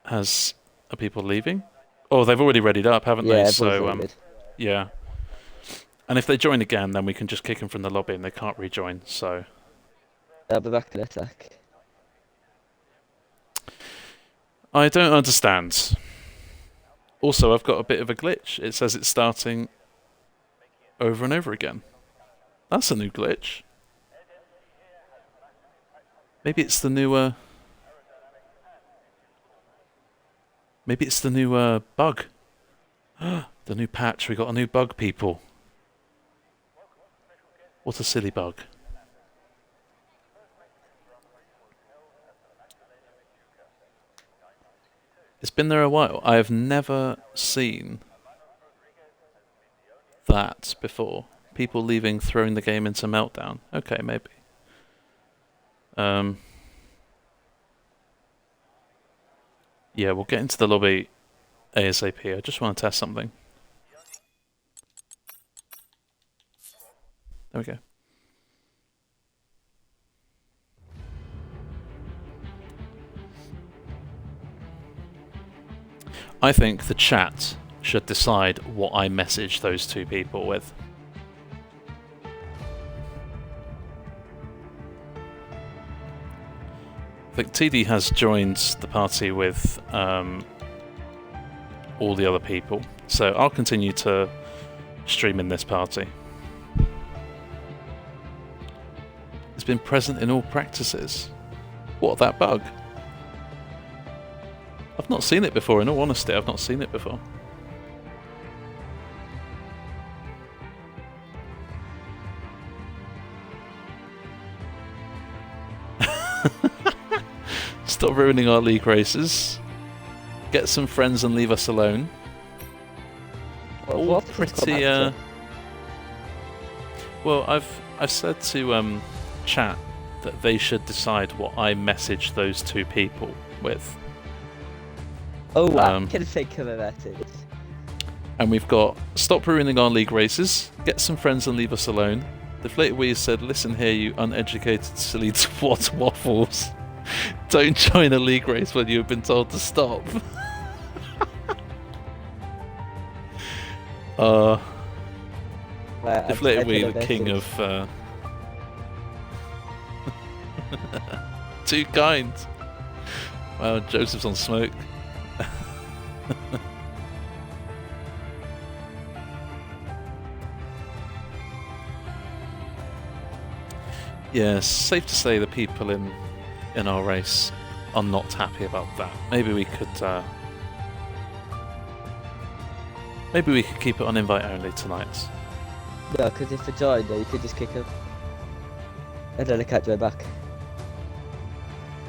are people leaving? Oh, they've already readied up, haven't they? So yeah. And if they join again, then we can just kick them from the lobby, and they can't rejoin. So I'll be back in a sec. I don't understand. Also, I've got a bit of a glitch. It says it's starting over and over again. That's a new glitch. Maybe it's the new bug. The new patch. We got a new bug, people. What a silly bug. It's been there a while. I have never seen that before. People leaving, throwing the game into meltdown. Okay, maybe. Yeah, we'll get into the lobby ASAP. I just want to test something. There we go. I think the chat should decide what I message those two people with. I think TD has joined the party with all the other people, so I'll continue to stream in this party. It's been present in all practices. What, that bug? I've not seen it before, in all honesty, I've not seen it before. Stop ruining our league races. Get some friends and leave us alone. All pretty. Well, I've said to chat that they should decide what I message those two people with. Oh, I can think of a message. And we've got stop ruining our league races. Get some friends and leave us alone. Deflated Wee said, "Listen here, you uneducated, silly twat waffles. Don't join a league race when you've been told to stop." Deflated Wee, the king of too kind. Wow, Joseph's on smoke. Yeah, safe to say the people in our race are not happy about that. Maybe we could keep it on invite only tonight. No, because if they join, you could just kick them. And then I can't join back.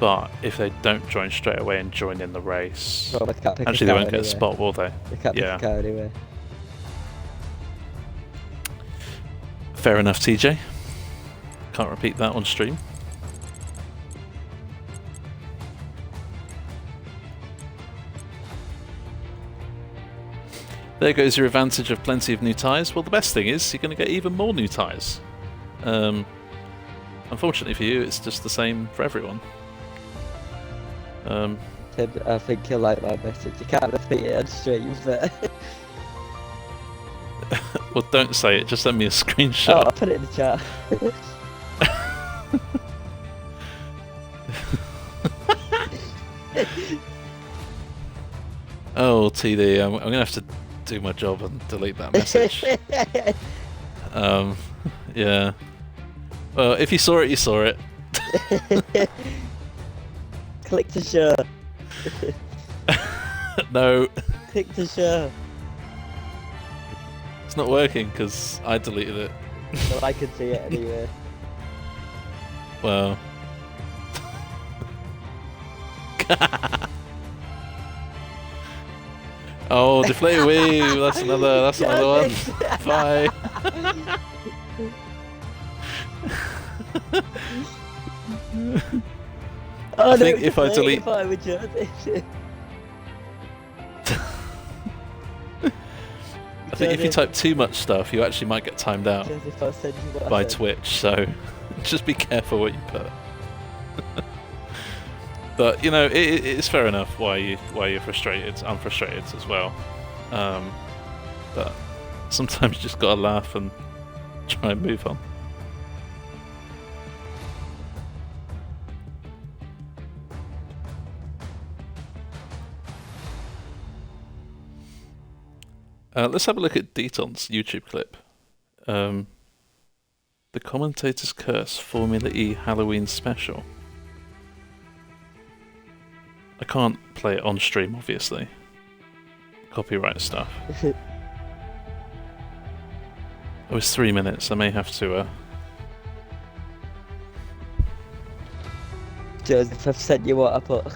But if they don't join straight away and join in the race, Well, they can't pick actually a they car won't get a anyway. spot, will they? They can't pick Yeah. a car anyway. Fair enough, TJ. Can't repeat that on stream. There goes your advantage of plenty of new tyres. Well, the best thing is you're going to get even more new tyres. Unfortunately for you, it's just the same for everyone. Tim, I think you'll like my message. You can't repeat it on stream, but... Well, don't say it, just send me a Oh, screenshot. I'll put it in the chat. Oh, TD, I'm going to have to do my job and delete that message. Yeah. Well, if you saw it, you saw it. Click to share. No, Click to share. it's not working because I deleted it. So I can see it anyway. Well. Oh, deflate wave! That's another one. Bye. Oh, I think if I delete delete- if I would just... I think if you type too much stuff, you actually might get timed out Just if I send you what I by said. Twitch. So just be careful what you put. But you know, it's fair enough why you're frustrated. I'm frustrated as well. But sometimes you just gotta laugh and try and move on. Let's have a look at Deton's YouTube clip. The Commentator's Curse Formula E Halloween Special. I can't play it on stream, obviously. Copyright stuff. It was 3 minutes. I may have to. Joseph, I've sent you what I put.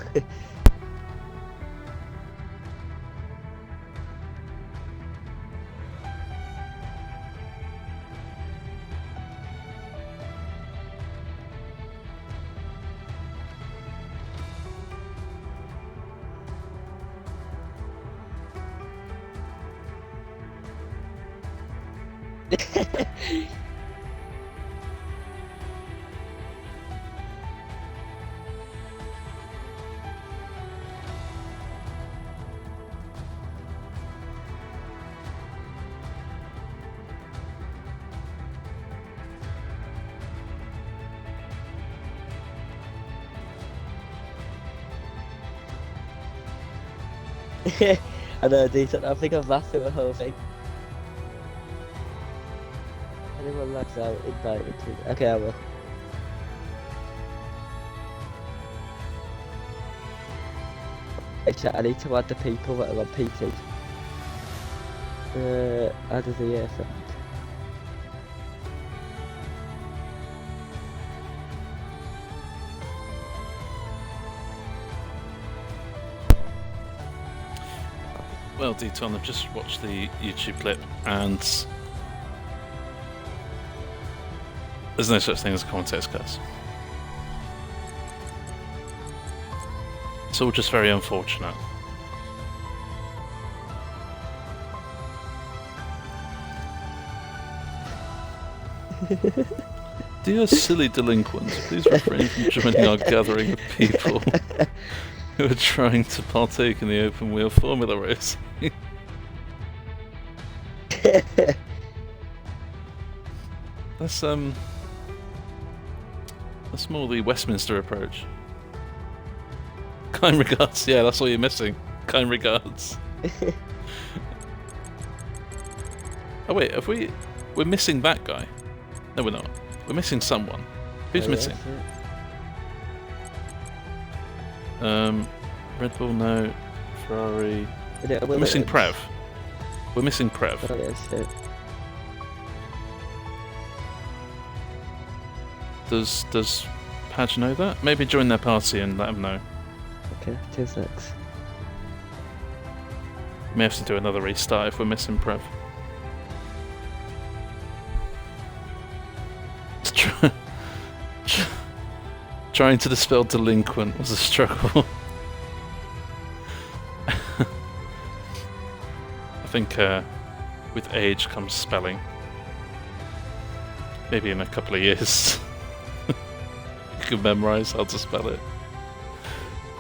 I know, decent. I think I've laughed through the whole thing. Anyone lags out, invited to. Okay, I will. Hey, chat, I need to add the people that are on PT. Add as a year friend. Well, Deton, I've just watched the YouTube clip, and there's no such thing as a commentator's curse. It's all just very unfortunate. Dear silly delinquents, please refrain from joining our gathering of people who are trying to partake in the open wheel formula race. That's more the Westminster approach. Kind regards, yeah, that's all you're missing. Kind regards. Oh wait, we're missing that guy? No, we're not. We're missing someone. Who's Oh, yeah, missing? that's it. Red Bull, no. Ferrari. We're We're missing Prev. We're missing Prev. Oh yeah, shit. Does Padge know that? Maybe join their party and let them know. Okay, 2 secs. May have to do another restart if we're missing Prev. Trying to dispel delinquent was a struggle. I think with age comes spelling. Maybe in a couple of years you can memorise how to spell it.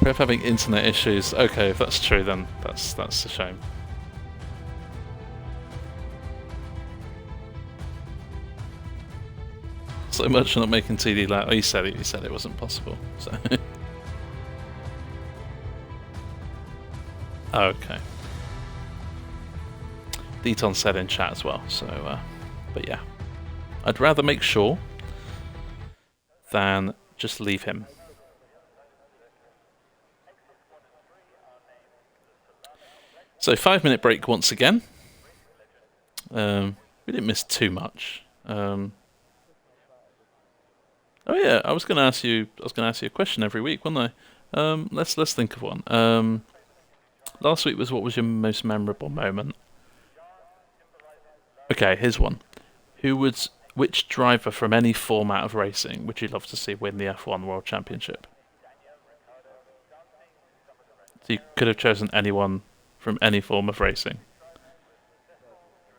We're having internet issues. Okay, if that's true, then that's a shame. So much for not making TD loud. Oh, you said it wasn't possible. So okay. Deton said in chat as well. So, but yeah, I'd rather make sure than just leave him. So 5-minute break once again. We didn't miss too much. Oh yeah, I was going to ask you a question every week, wasn't I? Let's think of one. Last week was, what was your most memorable moment? Okay, here's one. Which driver from any format of racing would you love to see win the F1 World Championship? So you could have chosen anyone from any form of racing,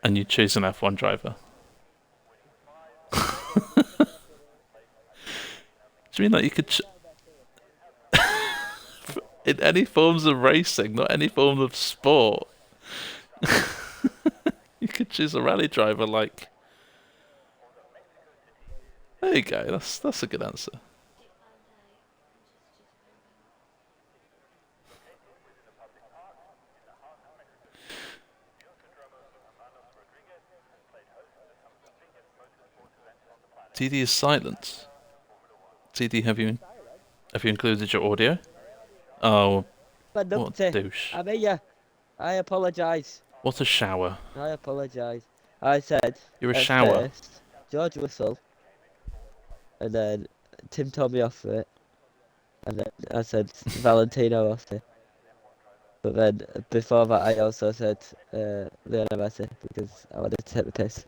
and you choose an F1 driver. Do you mean like you could in any forms of racing, not any form of sport? You could choose a rally driver, like. There you go. That's a good answer. TD is silent. TD, have you included your audio? Oh, But what a douche. I'm here. I apologise. What a shower. I apologise. I said. You're a at shower. First, George Russell. And then Tim told me off for it. And then I said Valentino Rossi. But then before that, I also said Lionel Messi because I wanted to take the piss.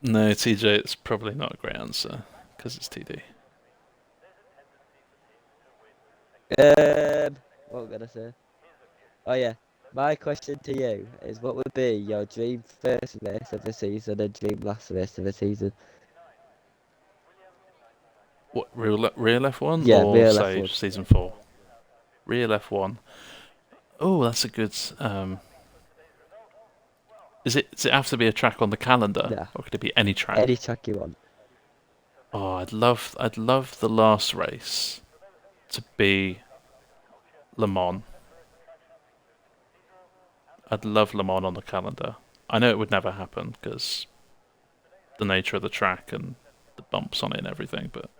No, TJ, it's probably not a great answer because it's TD. What was I gonna say? Oh yeah, my question to you is: what would be your dream first race of the season and dream last race of the season? What, real F1 Yeah, or real say F1. season 4? Real F1. Oh, that's a good. Does it have to be a track on the calendar, Yeah. or could it be any track? Any track you want. Oh, I'd love the last race to be Le Mans. I'd love Le Mans on the calendar. I know it would never happen because the nature of the track and the bumps on it and everything, but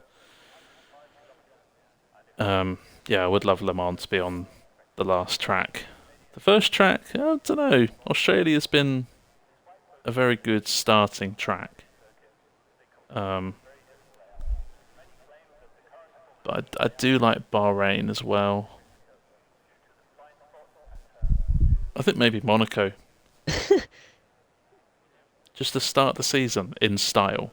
yeah, I would love Le Mans to be on the last track. The first track, I don't know. Australia's been a very good starting track. But I do like Bahrain as well. I think maybe Monaco. Just to start the season in style.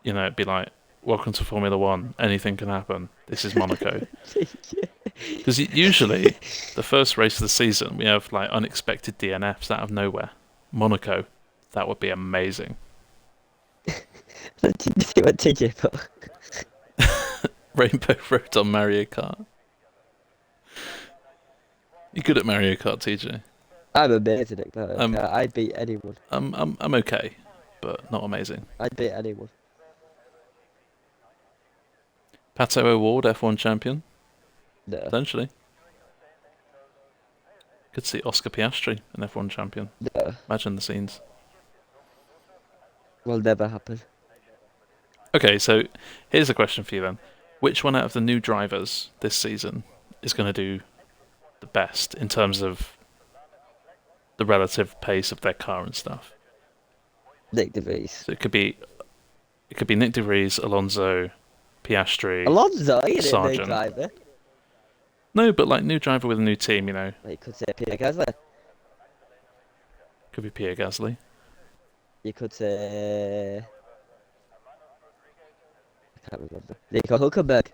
You know, it'd be like, welcome to Formula 1, anything can happen. This is Monaco. Because usually, the first race of the season, we have like unexpected DNFs out of nowhere. Monaco, that would be amazing. Did you see what TJ put? Rainbow Road on Mario Kart. You're good at Mario Kart, TJ. I'm amazing at that. I'd beat anyone. I'm okay, but not amazing. I'd beat anyone. Pato O'Ward, F1 champion. No. Potentially. Could see Oscar Piastri, an F1 champion. No. Imagine the scenes. Will never happen. Okay, so here's a question for you then. Which one out of the new drivers this season is going to do the best in terms of the relative pace of their car and stuff? Nick DeVries. So it could be Nick De Vries, Alonso, Piastri, Alonso, he ain't a new Sargent. driver. No, but like new driver with a new team, you know. You could say Pierre Gasly. Could be Pierre Gasly. You could say... I can't remember. Nico Hulkenberg.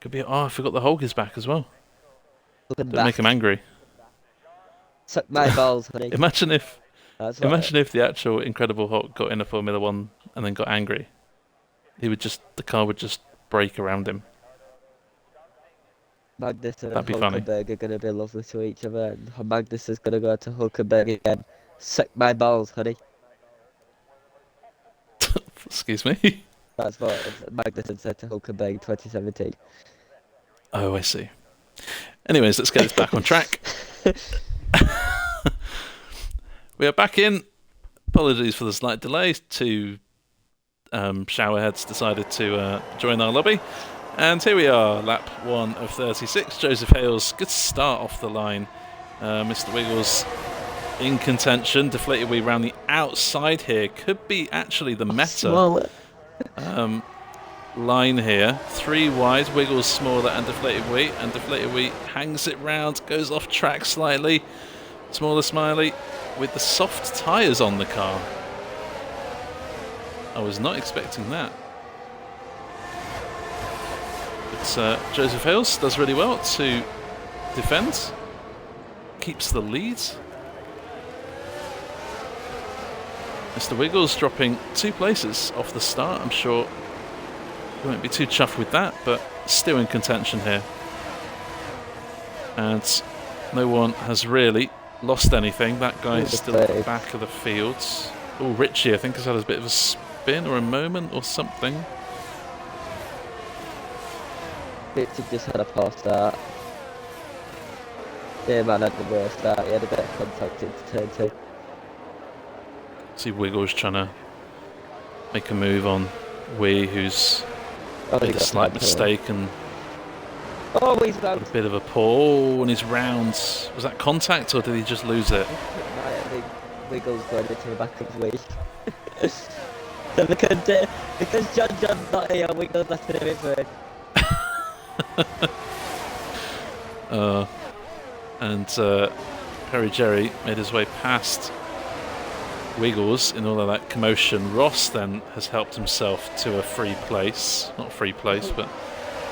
Could be. Oh, I forgot the Hulk is back as well. Don't Hulkenberg. make him angry. Suck my balls, honey. Imagine if That's what if the actual Incredible Hulk got in a Formula One and then got angry. The car would just break around him. Magnus and That'd be funny. Hulkenberg are going to be lovely to each other, and Magnus is going to go to Hulkenberg again. Suck my balls, honey. Excuse me. That's what Magnus said to Hulkenberg in 2017. Oh, I see. Anyways, let's get this back on track. We are back in. Apologies for the slight delay. Two showerheads decided to join our lobby. And here we are, lap 1 of 36. Joseph Hales, good start off the line. Mr. Wiggles in contention. Deflated Wee round the outside here. Could be actually the meta line here. 3 wide, Wiggles smaller and Deflated Wee. And Deflated Wee hangs it round, goes off track slightly. Smaller Smiley with the soft tyres on the car. I was not expecting that. But Joseph Hales does really well to defend. Keeps the lead. Mr. Wiggles dropping 2 places off the start. I'm sure he won't be too chuffed with that, but still in contention here. And no one has really lost anything. That guy's still at the back of the field. Oh, Richie, I think, has had a bit of a spin or a moment or something. Richie just had a poor start. Yeah, man had the worst start. He had a bit of contact into turn 2. See Wiggles trying to make a move on Wee, who's made a slight mistake and oh, he's round. a bit of a pull on his rounds. Was that contact or did he just lose it? I think Wiggles going into the back of Wee. So because John's not here, Wiggles left him in for him. And Perry Jerry made his way past Wiggles in all of that commotion. Ross then has helped himself to a free place. Not free place, but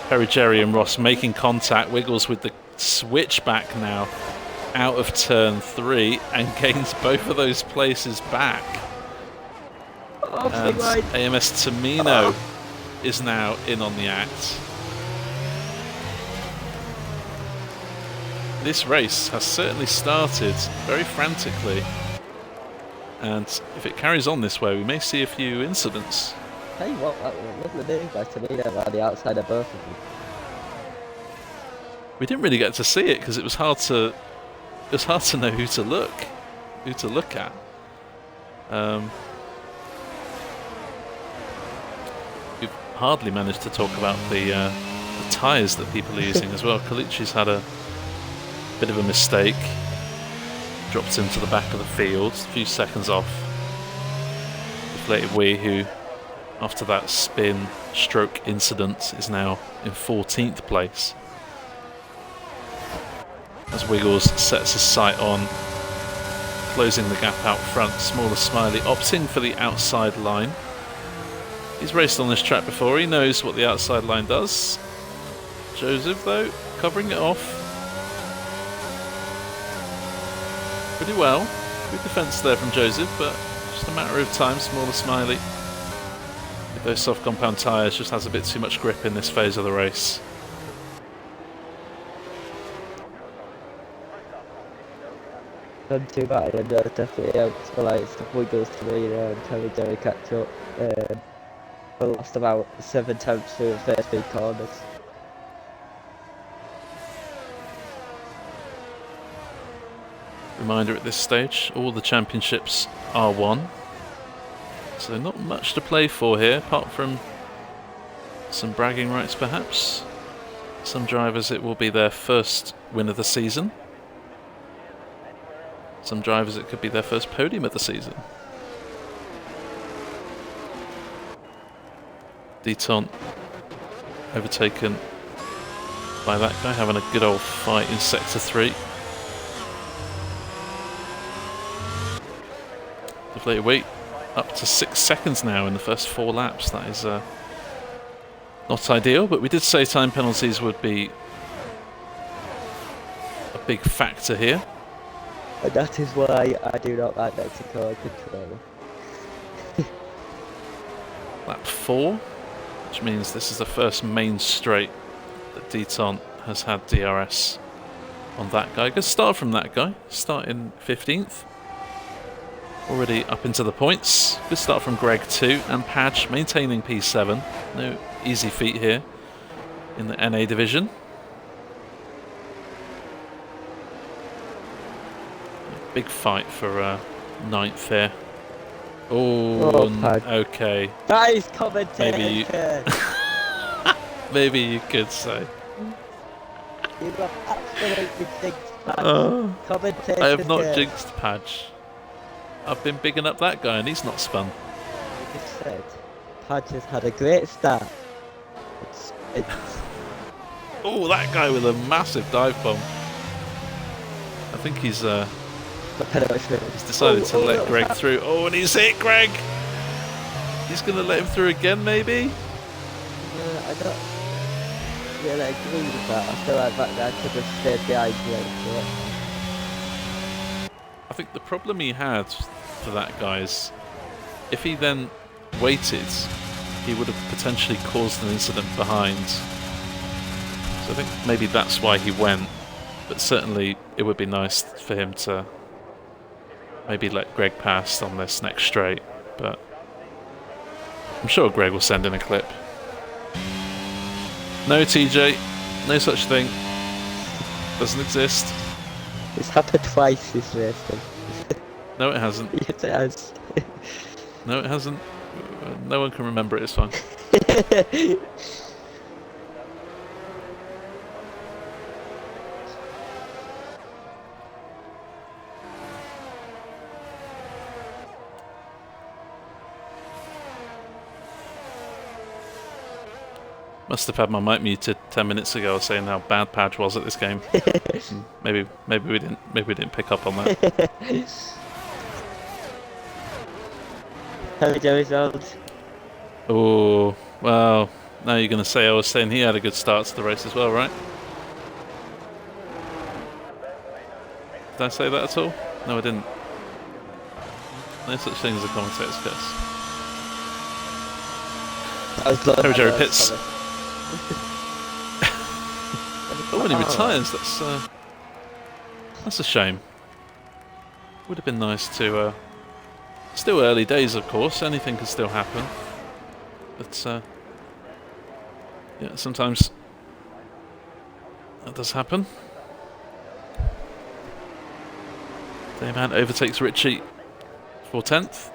Perry Jerry and Ross making contact. Wiggles with the switchback now out of turn 3 and gains both of those places back. Oh, and AMS Tamino is now in on the act. This race has certainly started very frantically, and if it carries on this way, we may see a few incidents. Tell you what, that was lovely news by Tamino on the outside of both of them. We didn't really get to see it because it was hard to know who to look at. We've hardly managed to talk about the tyres that people are using as well. Colucci's had a bit of a mistake, drops into the back of the field, a few seconds off Deflated Wee, who after that spin stroke incident is now in 14th place as Wiggles sets his sight on closing the gap out front. Smaller Smiley opting for the outside line. He's raced on this track before, he knows what the outside line does. Joseph though covering it off pretty well. Good defence there from Joseph, but just a matter of time. Smaller Smiley with those soft compound tyres just has a bit too much grip in this phase of the race. Done too bad, and definitely helps for like Wiggles to me and Terry Jerry catch up. We lost about 7 times through the first 3 corners. Reminder at this stage, all the championships are won. So not much to play for here, apart from some bragging rights perhaps. Some drivers it will be their first win of the season. Some drivers it could be their first podium of the season. Deton overtaken by that guy, having a good old fight in Sector 3. Deflated weight up to 6 seconds now in the first 4 laps. That is not ideal, but we did say time penalties would be a big factor here. And that is why I do not like Mexico control. Lap 4, which means this is the first main straight that Deton has had DRS on that guy. Good start from that guy, starting 15th. Already up into the points. Good start from Greg too, and Padge maintaining P7. No easy feat here in the NA division. Big fight for 9th here. Oh, okay. That is commentator. Maybe you could say. You got absolutely jinxed, Padge. Commentator. I have not jinxed Padge. I've been bigging up that guy and he's not spun. Like I said, Padge has had a great start. Oh, that guy with a massive dive bomb. I think he's decided to let Greg through. Oh, and he's hit Greg! He's going to let him through again, maybe? I don't really agree with that. I feel like that guy could have stayed behind Greg. I think the problem he had for that guy is if he then waited, he would have potentially caused an incident behind. So I think maybe that's why he went, but certainly it would be nice for him to maybe let Greg pass on this next straight, but I'm sure Greg will send in a clip. No, TJ, no such thing. Doesn't exist. It's happened twice this race. No, it hasn't. Yes, it has. No, it hasn't. No one can remember it, it's fine. Must have had my mic muted 10 minutes ago saying how bad Padge was at this game. maybe we didn't pick up on that. How did your results? Oh, well, now you're going to say I was saying he had a good start to the race as well, right? Did I say that at all? No, I didn't. No such thing as a commentator's curse. Harry Jerry Pitts. Oh, when he retires, that's a shame. Would have been nice to... still early days, of course. Anything can still happen. But, yeah, sometimes that does happen. Dayman overtakes Richie for 10th.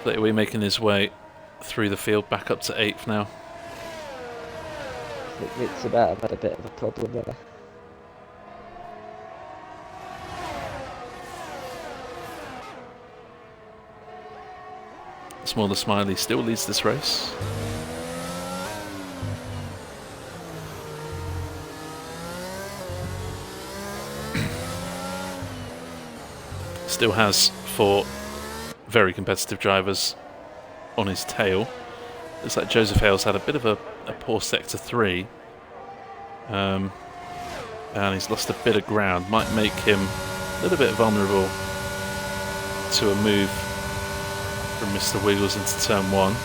We're making his way through the field back up to 8th now. It's about I've had a bit of a problem there. Smaller Smiley still leads this race. Still has 4 very competitive drivers on his tail. Looks like Joseph Hale's had a bit of a poor Sector 3. And he's lost a bit of ground. Might make him a little bit vulnerable to a move from Mr. Wiggles into Turn 1.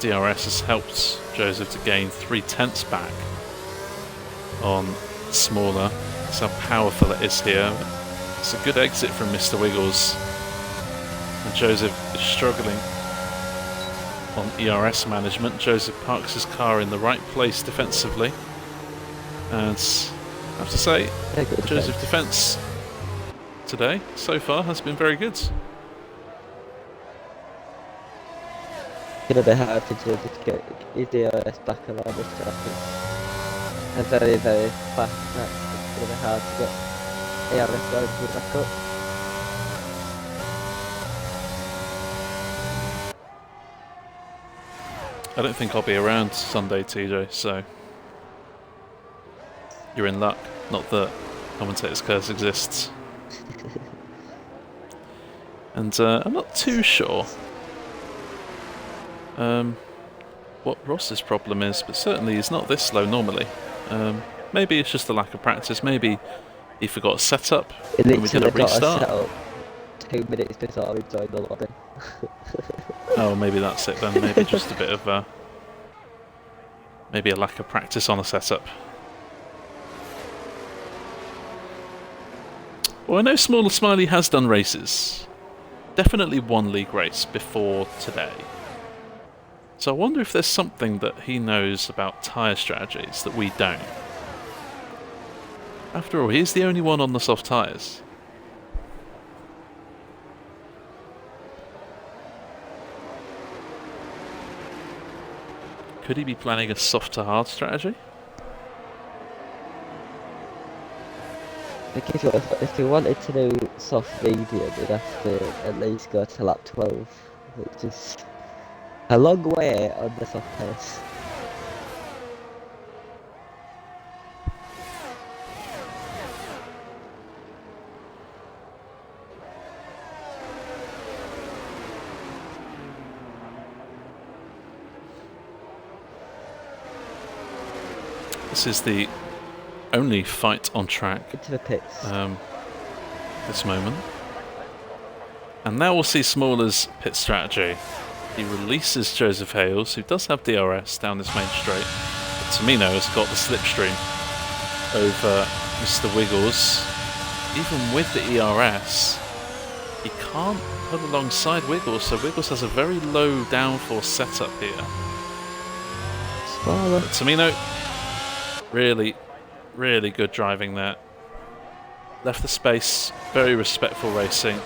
DRS has helped Joseph to gain 3/10 back on Smaller. That's how powerful it is here. It's a good exit from Mr. Wiggles. And Joseph is struggling on ERS management. Joseph parks his car in the right place defensively. And I have to say, Joseph defence today so far has been very good. Gonna be hard for Joe to get his DRS back around this track. It's a very, very fast track. It's gonna be hard to get ARS lines back up. I don't think I'll be around Sunday, TJ, so you're in luck. Not that commentator's curse exists. And I'm not too sure what Ross's problem is, but certainly he's not this slow normally. Maybe it's just the lack of practice. Maybe he forgot a setup when we did a restart. Got a setup 2 minutes before we joined the lobby. Oh, maybe that's it then. Maybe just a bit of maybe a lack of practice on a setup. Well, I know Smaller Smiley has done races. Definitely one league race before today. So I wonder if there's something that he knows about tyre strategies that we don't. After all, he's the only one on the soft tyres. Could he be planning a soft to hard strategy? I think if you wanted to do soft medium, you'd have to at least go to lap 12, which is a long way on the soft pace. This is the only fight on track Into the pits. this moment. And now we'll see Smaller's pit strategy. He releases Joseph Hales, who does have DRS down this main straight. But Tamino has got the slipstream over Mr. Wiggles. Even with the ERS, he can't put alongside Wiggles, so Wiggles has a very low downforce setup here. Smaller. But Tamino, really good driving there. Left the space, very respectful racing.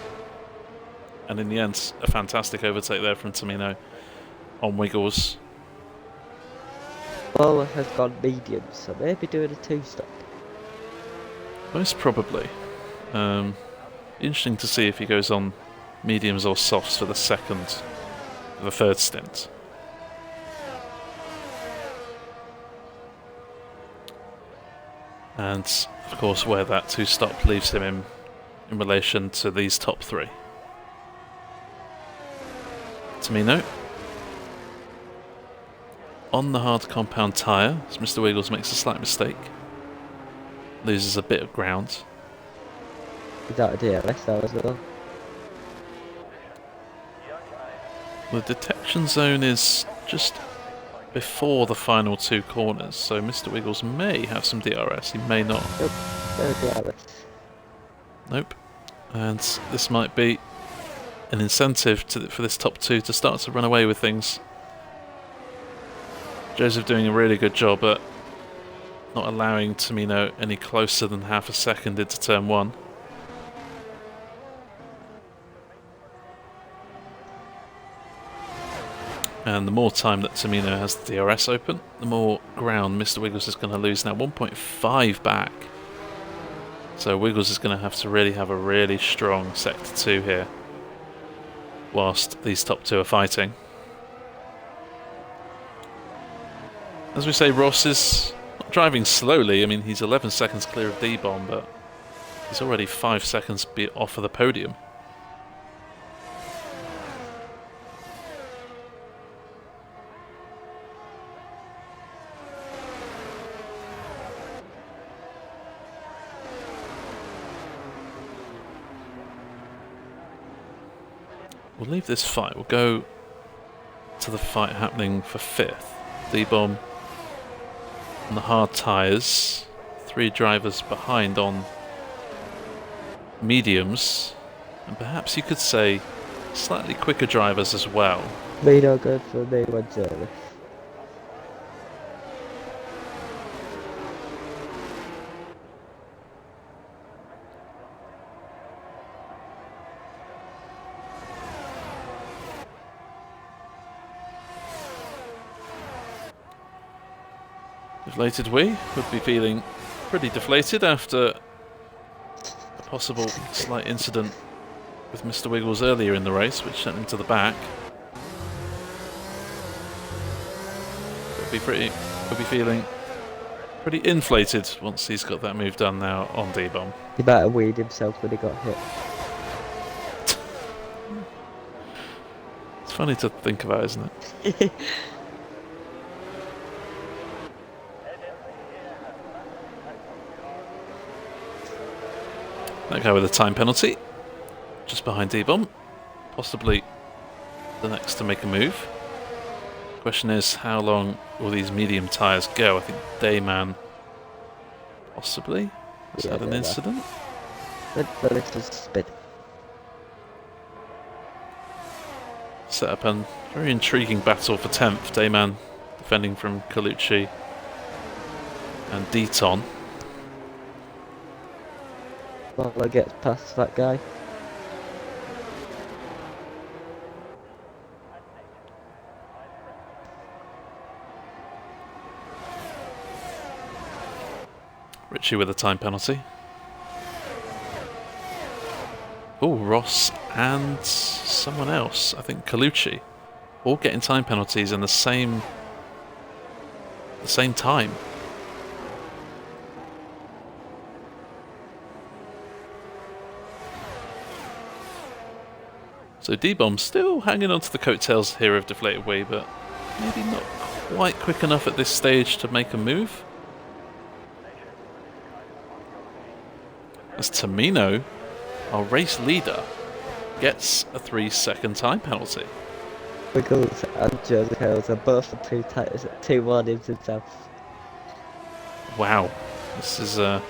And in the end, a fantastic overtake there from Tamino on Wiggles. Smaller has gone medium, so maybe doing a 2-stop. Most probably. Interesting to see if he goes on mediums or softs for the third stint. And of course where that 2-stop leaves him in relation to these top three. Tamino on the hard compound tyre, as Mr. Wiggles makes a slight mistake. Loses a bit of ground. He's out of DRS now as well. The detection zone is just before the final two corners, so Mr. Wiggles may have some DRS, he may not. Nope, no DRS. Nope. And this might be an incentive for this top two to start to run away with things. Joseph doing a really good job at not allowing Tamino any closer than half a second into turn one. And the more time that Tamino has the DRS open, the more ground Mr. Wiggles is going to lose now. 1.5 back. So Wiggles is going to have to really have a really strong sector 2 here, whilst these top two are fighting. As we say, Ross is not driving slowly. I mean, he's 11 seconds clear of D-Bomb, but he's already 5 seconds off of the podium. We'll leave this fight. We'll go to the fight happening for 5th. D-Bomb on the hard tyres. 3 drivers behind on mediums. And perhaps you could say slightly quicker drivers as well. Me no good for me one service. Deflated Wee would be feeling pretty deflated after a possible slight incident with Mr. Wiggles earlier in the race, which sent him to the back. He'll be feeling pretty inflated once he's got that move done now on D-Bomb. He might have weed himself when he got hit. It's funny to think about, isn't it? That guy with a time penalty, just behind D-Bomb, possibly the next to make a move. Question is, how long will these medium tyres go? I think Dayman possibly has had an incident. The little spin. Set up a very intriguing battle for 10th. Dayman defending from Colucci and Deaton. Lawler gets past that guy. Ritchie with a time penalty. Oh, Ross and someone else, I think Colucci, all getting time penalties in the same time. So D-Bomb still hanging on to the coattails here of Deflated Wee, but maybe not quite quick enough at this stage to make a move. As Tamino, our race leader, gets a 3-second time penalty. Wiggles and Joseph Hills are both the two warnings themselves. Wow, this is a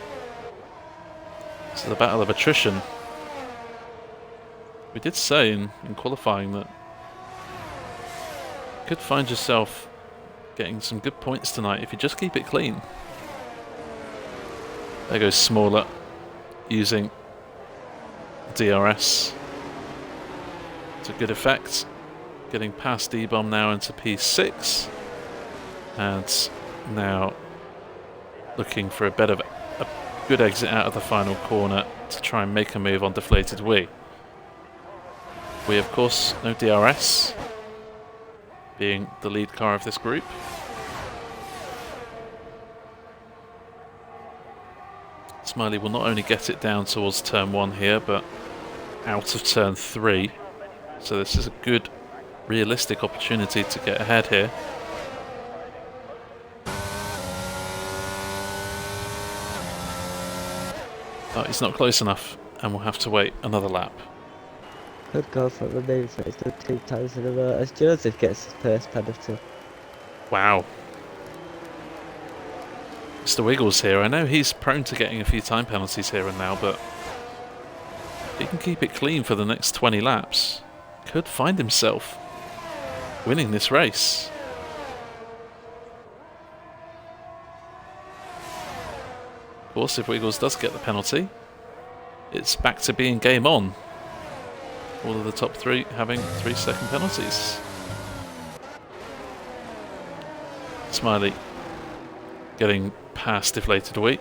battle of attrition. We did say in qualifying that you could find yourself getting some good points tonight if you just keep it clean. There goes Smaller using DRS to good effect, getting past D-Bomb now into P6, and now looking for a good exit out of the final corner to try and make a move on Deflated Wee. We, of course, no DRS, being the lead car of this group. Smiley will not only get it down towards turn 1 here, but out of turn 3. So this is a good, realistic opportunity to get ahead here. But he's not close enough, and we'll have to wait another lap. Could go for the move, so it's done 2 times in a row as Joseph gets his first penalty. Wow. Mr. Wiggles here, I know he's prone to getting a few time penalties here and now, but if he can keep it clean for the next 20 laps, could find himself winning this race. Of course, if Wiggles does get the penalty, it's back to being game on. All of the top 3 having 3-second penalties. Smiley getting past Deflated Wee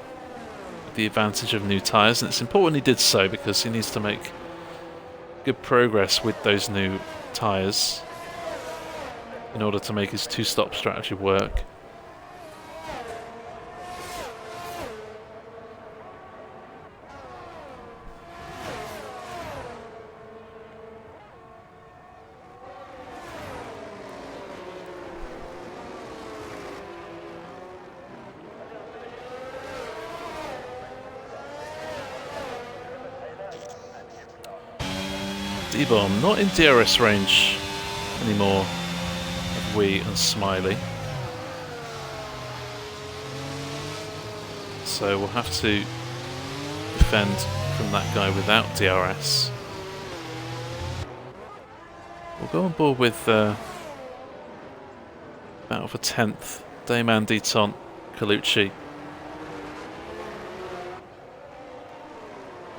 with the advantage of new tyres, and it's important he did so because he needs to make good progress with those new tyres in order to make his 2-stop strategy work. D-Bomb not in DRS range anymore of Wee and Smiley. So we'll have to defend from that guy without DRS. We'll go on board with battle for 10th, Dayman, Deaton, Colucci.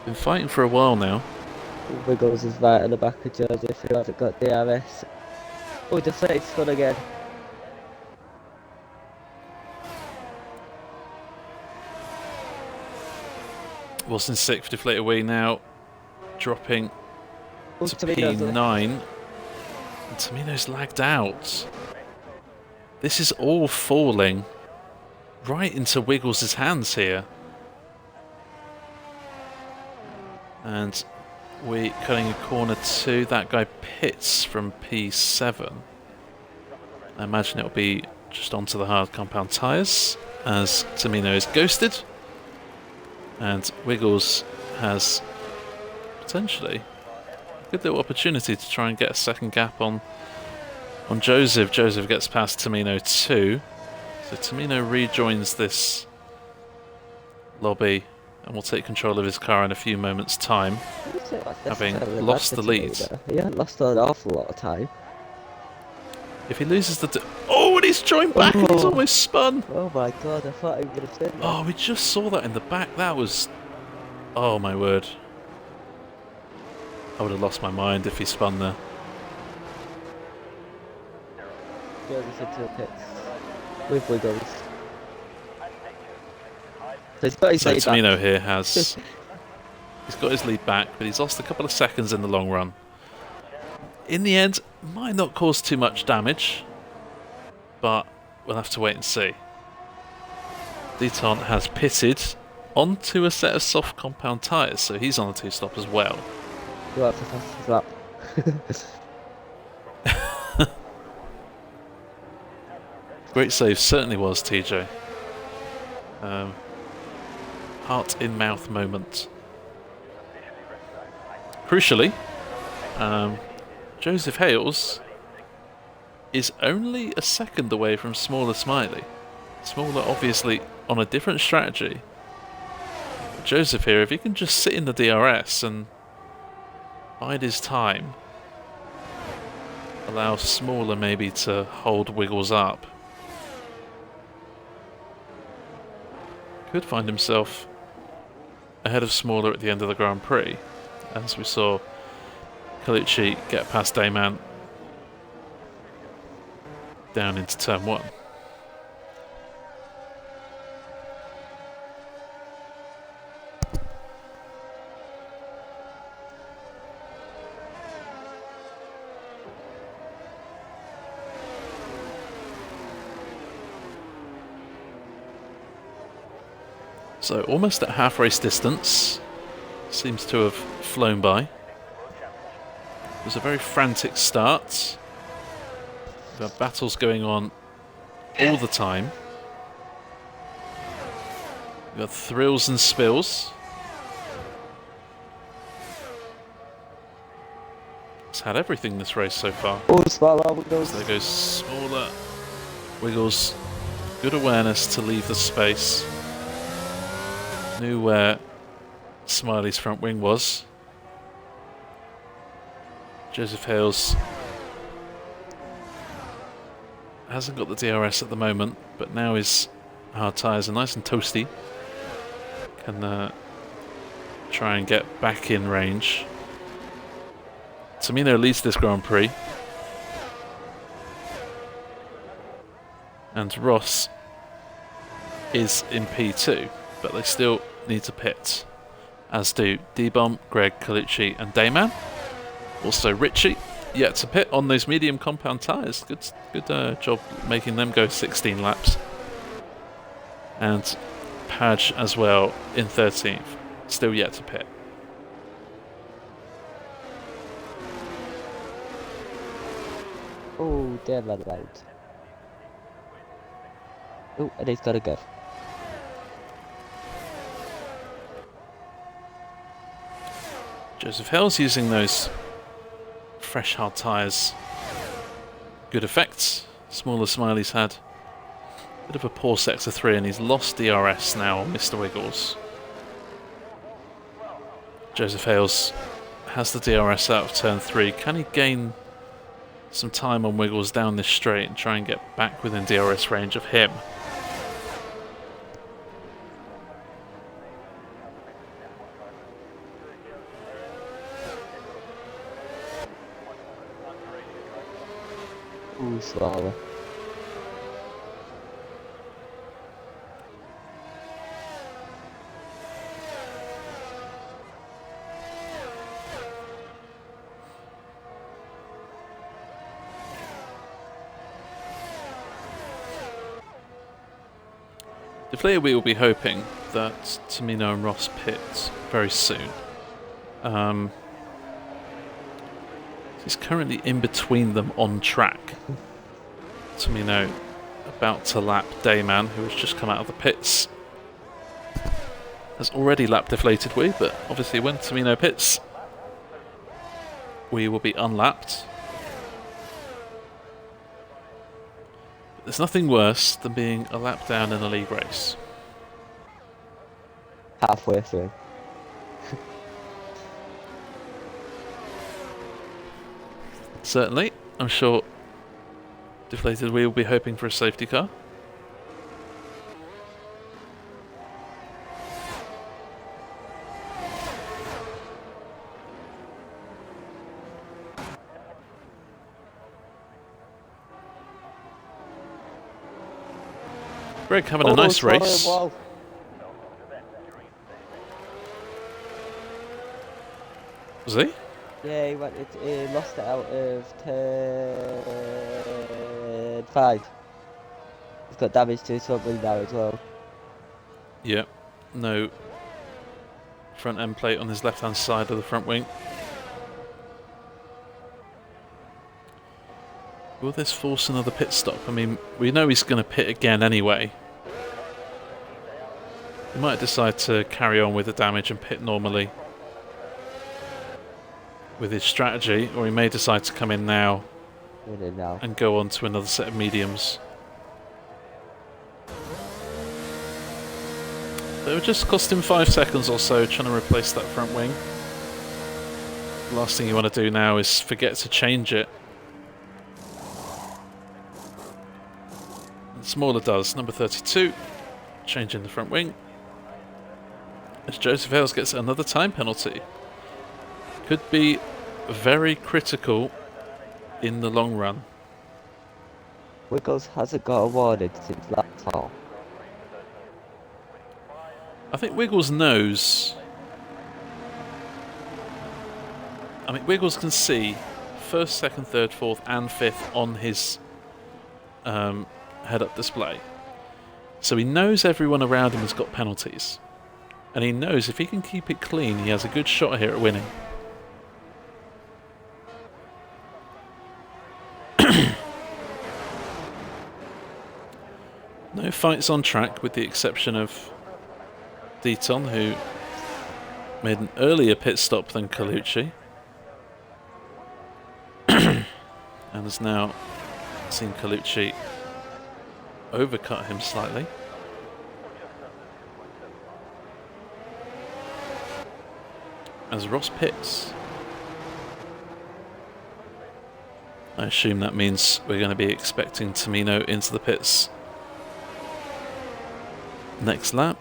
Been fighting for a while now. Wiggles is right at the back of Joseph, who hasn't got DRS. Oh, Deflated spun again. Was in 6th, deflated away now, dropping Oh, to Tamino's left. P9. And Tamino's lagged out. This is all falling right into Wiggles' hands here. And we're cutting a corner 2. That guy pits from P7. I imagine it'll be just onto the hard compound tyres as Tamino is ghosted. And Wiggles has potentially a good little opportunity to try and get a second gap on Joseph. Joseph gets past Tamino 2. So Tamino rejoins this lobby and will take control of his car in a few moments' time, having lost the lead. He hasn't lost an awful lot of time. If he loses the... Oh, and he's joined back and he's almost spun! Oh my god, I thought he was going to spin. Oh, we just saw that in the back. That was... Oh my word. I would have lost my mind if he spun there. Goes into the pits with Wiggles. So he's got his So lead back. Tamino here has... He's got his lead back, but he's lost a couple of seconds in the long run. In the end, might not cause too much damage, but we'll have to wait and see. Deton has pitted onto a set of soft compound tyres, so he's on a 2-stop as well. Go up to fastest lap. Great save certainly was, TJ. Heart in mouth moment. Crucially, Joseph Hales is only a second away from Smaller Smiley. Smaller obviously on a different strategy. But Joseph here, if he can just sit in the DRS and bide his time, allow Smaller maybe to hold Wiggles up, could find himself ahead of Smaller at the end of the Grand Prix, as we saw Colucci get past Dayman down into turn 1. So almost at half race distance, seems to have flown by. It was a very frantic start. There are battles going on all the time. We've got thrills and spills. It's had everything this race so far. Oh, Smaller, Wiggles. So there goes Smaller. Wiggles, good awareness to leave the space. Knew where Smiley's front wing was. Joseph Hales hasn't got the DRS at the moment, but now his hard tyres are nice and toasty. Can try and get back in range. Tamino leads this Grand Prix. And Ross is in P2, but they still need to pit, as do D-Bomb, Greg, Colucci and Dayman. Also Richie, yet to pit on those medium compound tyres. Good job making them go 16 laps. And Padge as well in 13th, still yet to pit. Oh, damn that loud. Oh, and he's got to go. Joseph Hales using those fresh hard tyres. Good effects. Smaller Smiley's had a bit of a poor sector 3 and he's lost DRS now on Mr. Wiggles. Joseph Hales has the DRS out of turn 3. Can he gain some time on Wiggles down this straight and try and get back within DRS range of him? Ooh, Smaller. Deflated we will be hoping that Tamino and Ross pit very soon. He's currently in between them on track. Tamino about to lap Dayman, who has just come out of the pits. Has already lapped Deflated we, but obviously when Tamino pits, we will be unlapped. But there's nothing worse than being a lap down in a league race. Halfway through. Certainly, I'm sure Deflated we will be hoping for a safety car. Greg having a nice race. Wall. Was he? Yeah, he lost it out of turn 5. He's got damage to his front wing now as well. Yeah. No front end plate on his left hand side of the front wing. Will this force another pit stop? I mean, we know he's going to pit again anyway. He might decide to carry on with the damage and pit normally with his strategy, or he may decide to come in now and go on to another set of mediums. It would just cost him 5 seconds or so trying to replace that front wing. The last thing you want to do now is forget to change it. And Smaller does, number 32, changing the front wing. As Joseph Hales gets another time penalty. Could be very critical in the long run. Wiggles hasn't got awarded since last fall. I think Wiggles knows. I mean, Wiggles can see first, second, third, fourth, and fifth on his head-up display. So he knows everyone around him has got penalties. And he knows if he can keep it clean, he has a good shot here at winning. No fights on track with the exception of Deaton, who made an earlier pit stop than Colucci. And has now seen Colucci overcut him slightly. As Ross pits. I assume that means we're going to be expecting Tamino into the pits next lap.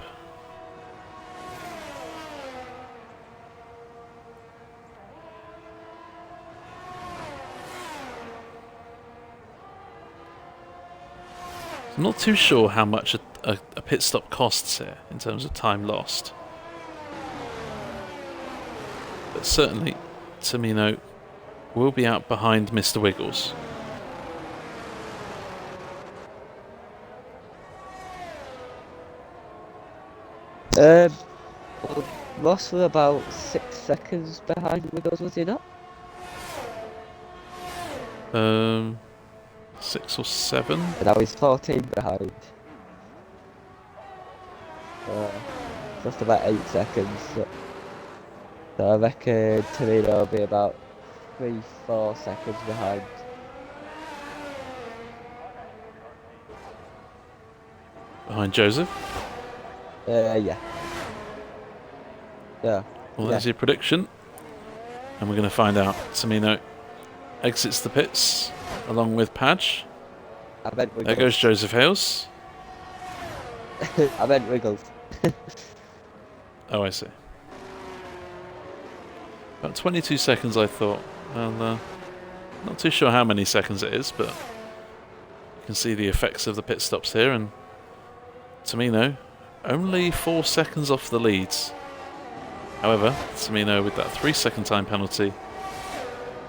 I'm not too sure how much a pit stop costs here in terms of time lost. But certainly, Tamino will be out behind Mr. Wiggles. Well, Ross were about 6 seconds behind Wiggles, was he not? 6 or 7. And now he's 14 behind. Just about 8 seconds. So I reckon Torino will be about 3-4 seconds behind. Behind Joseph. Yeah. Yeah. Well, there's your prediction. And we're going to find out. Tamino exits the pits along with Padge. I meant Wiggles. There goes Joseph Hales. I meant Wiggles. Oh, I see. About 22 seconds, I thought. Well, not too sure how many seconds it is, but you can see the effects of the pit stops here. And Tamino only 4 seconds off the leads. However, Tamino with that 3-second time penalty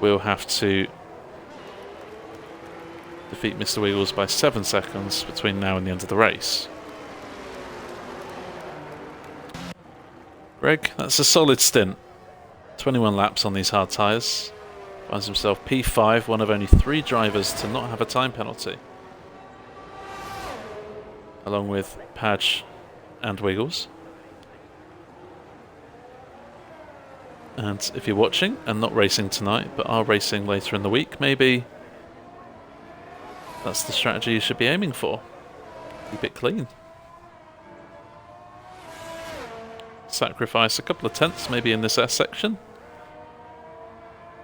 will have to defeat Mr. Wiggles by 7 seconds between now and the end of the race. Greg, that's a solid stint. 21 laps on these hard tyres. Finds himself P5, one of only 3 drivers to not have a time penalty. Along with Padge and Wiggles. And if you're watching and not racing tonight, but are racing later in the week, maybe that's the strategy you should be aiming for. Keep it clean. Sacrifice a couple of tenths maybe in this S section.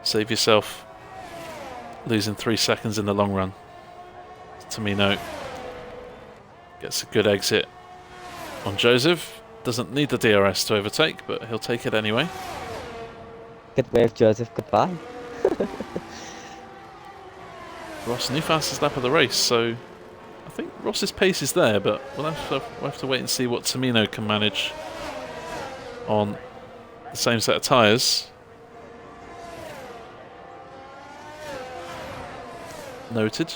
Save yourself losing 3 seconds in the long run. Tamino gets a good exit on Joseph. Doesn't need the DRS to overtake, but he'll take it anyway. Good wave, Joseph. Goodbye. Ross, new fastest lap of the race, so I think Ross's pace is there, but we'll have to wait and see what Tamino can manage on the same set of tyres. Noted.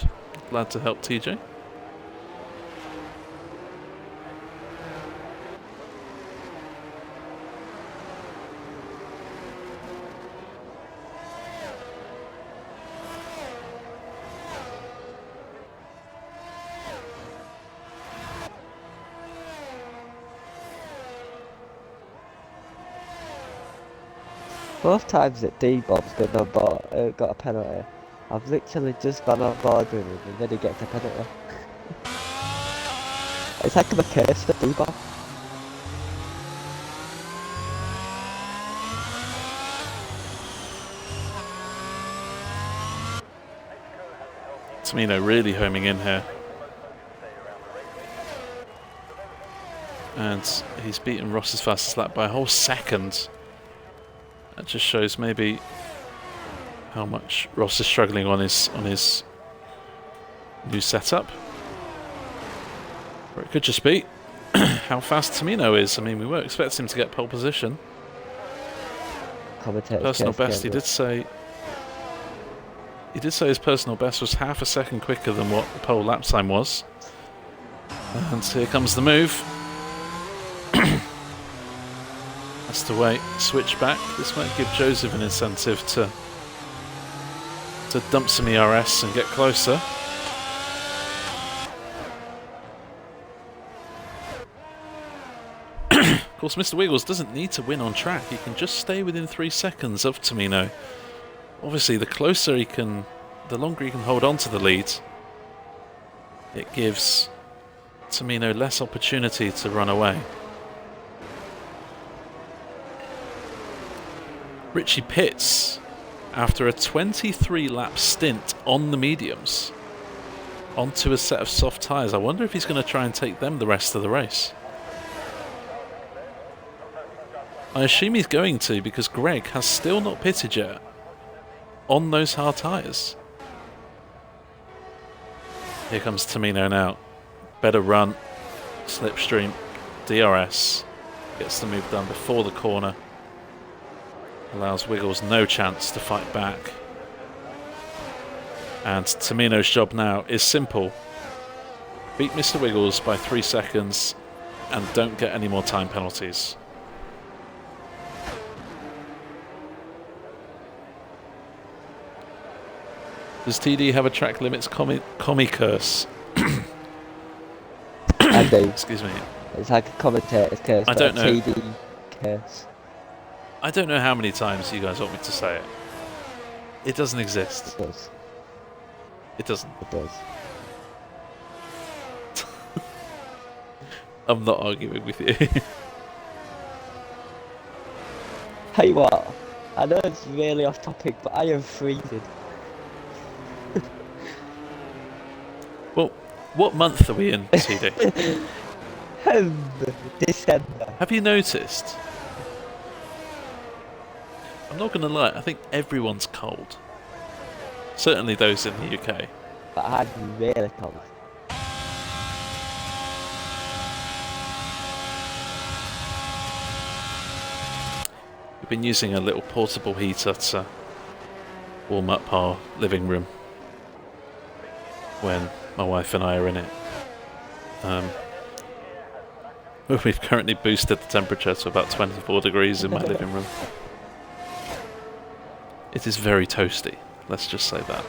Glad to help TJ. Both times that D-Bob's got a penalty, I've literally just gone on board with him and then he gets a penalty. It's like a curse for D-Bob. Tamino really homing in here. And he's beaten Ross's fastest lap by a whole second. That just shows maybe how much Ross is struggling on his new setup. Or it could just be how fast Tamino is. I mean, we were expecting him to get pole position. Personal best, he did say his personal best was half a second quicker than what the pole lap time was. And here comes the move. Has to wait, switch back. This might give Joseph an incentive to dump some ERS and get closer. Of course, Mr. Wiggles doesn't need to win on track. He can just stay within 3 seconds of Tamino. Obviously, the longer he can hold on to the lead, it gives Tamino less opportunity to run away. Richie Pitts, after a 23-lap stint on the mediums, onto a set of soft tyres. I wonder if he's going to try and take them the rest of the race. I assume he's going to, because Greg has still not pitted yet on those hard tyres. Here comes Tamino now. Better run, slipstream, DRS. Gets the move done before the corner. Allows Wiggles no chance to fight back. And Tamino's job now is simple. Beat Mr. Wiggles by 3 seconds and don't get any more time penalties. Does TD have a track limits commie curse? I do. Excuse me. It's like a commentator's curse. I don't know. TD curse. I don't know how many times you guys want me to say it. It doesn't exist. It does. It doesn't. It does. I'm not arguing with you. Hey, what? I know it's really off topic, but I am freezing. Well, what month are we in, CD? December. Have you noticed? I'm not going to lie, I think everyone's cold. Certainly those in the UK. But I'm really cold. We've been using a little portable heater to warm up our living room when my wife and I are in it. We've currently boosted the temperature to about 24 degrees in my living room. It is very toasty, let's just say that.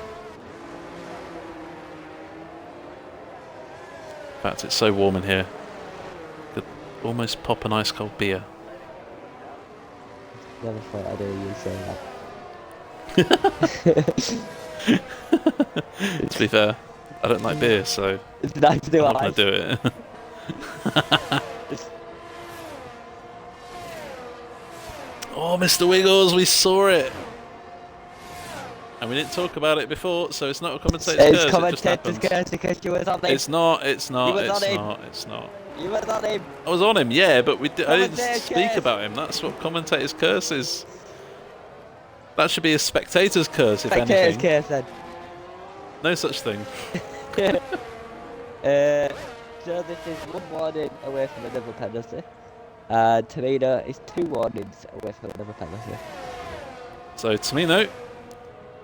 In fact, it's so warm in here, could almost pop an ice cold beer. Never thought I'd hear you say that. To be fair, I don't like beer, so It's nice to do I'm not going to do it. Oh, Mr. Wiggles, we saw it! And we didn't talk about it before, so it's not a commentator's curse, It's it commentator's just happens. curse because you was on him. It's not, it's not, You was it's on him. not, it's not. You was on him. I was on him, yeah, but I didn't Commentator's speak curse. about him. That's what commentator's curse is. That should be a spectator's curse, if Spectator's anything. curse then. No such thing. So this is 1 warning away from another penalty. And Tamina is 2 warnings away from another penalty. So Tamino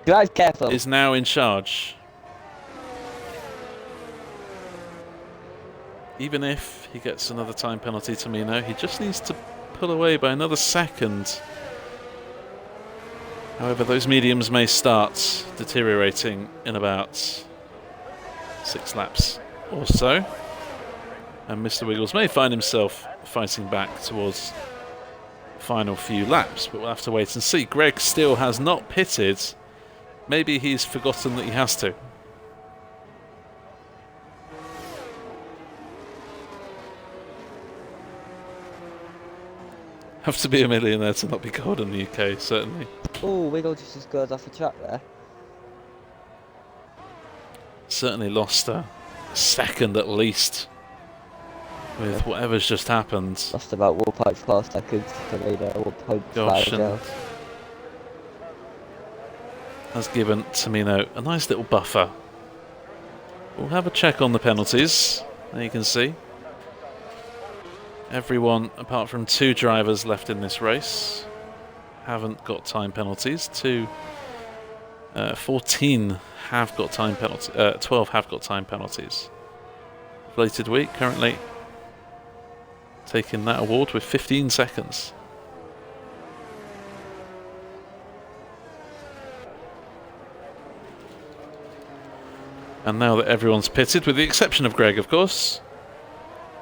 Drive careful. is now in charge. Even if he gets another time penalty, Tamino, he just needs to pull away by another second. However, those mediums may start deteriorating in about 6 laps or so. And Mr. Wiggles may find himself fighting back towards the final few laps, but we'll have to wait and see. Greg still has not pitted. Maybe he's forgotten that he has to. Have to be a millionaire to not be cold in the UK, certainly. Oh, Wiggle just goes off the track there. Certainly lost a second at least with whatever's just happened. Lost about 1.4 seconds to Tamina, 1.5 Gosh, now. and has given Tamino a nice little buffer. We'll have a check on the penalties. There you can see. Everyone, apart from 2 drivers left in this race, haven't got time penalties. 14 have got time penalties. 12 have got time penalties. Inflated week currently taking that award with 15 seconds. And now that everyone's pitted, with the exception of Greg, of course,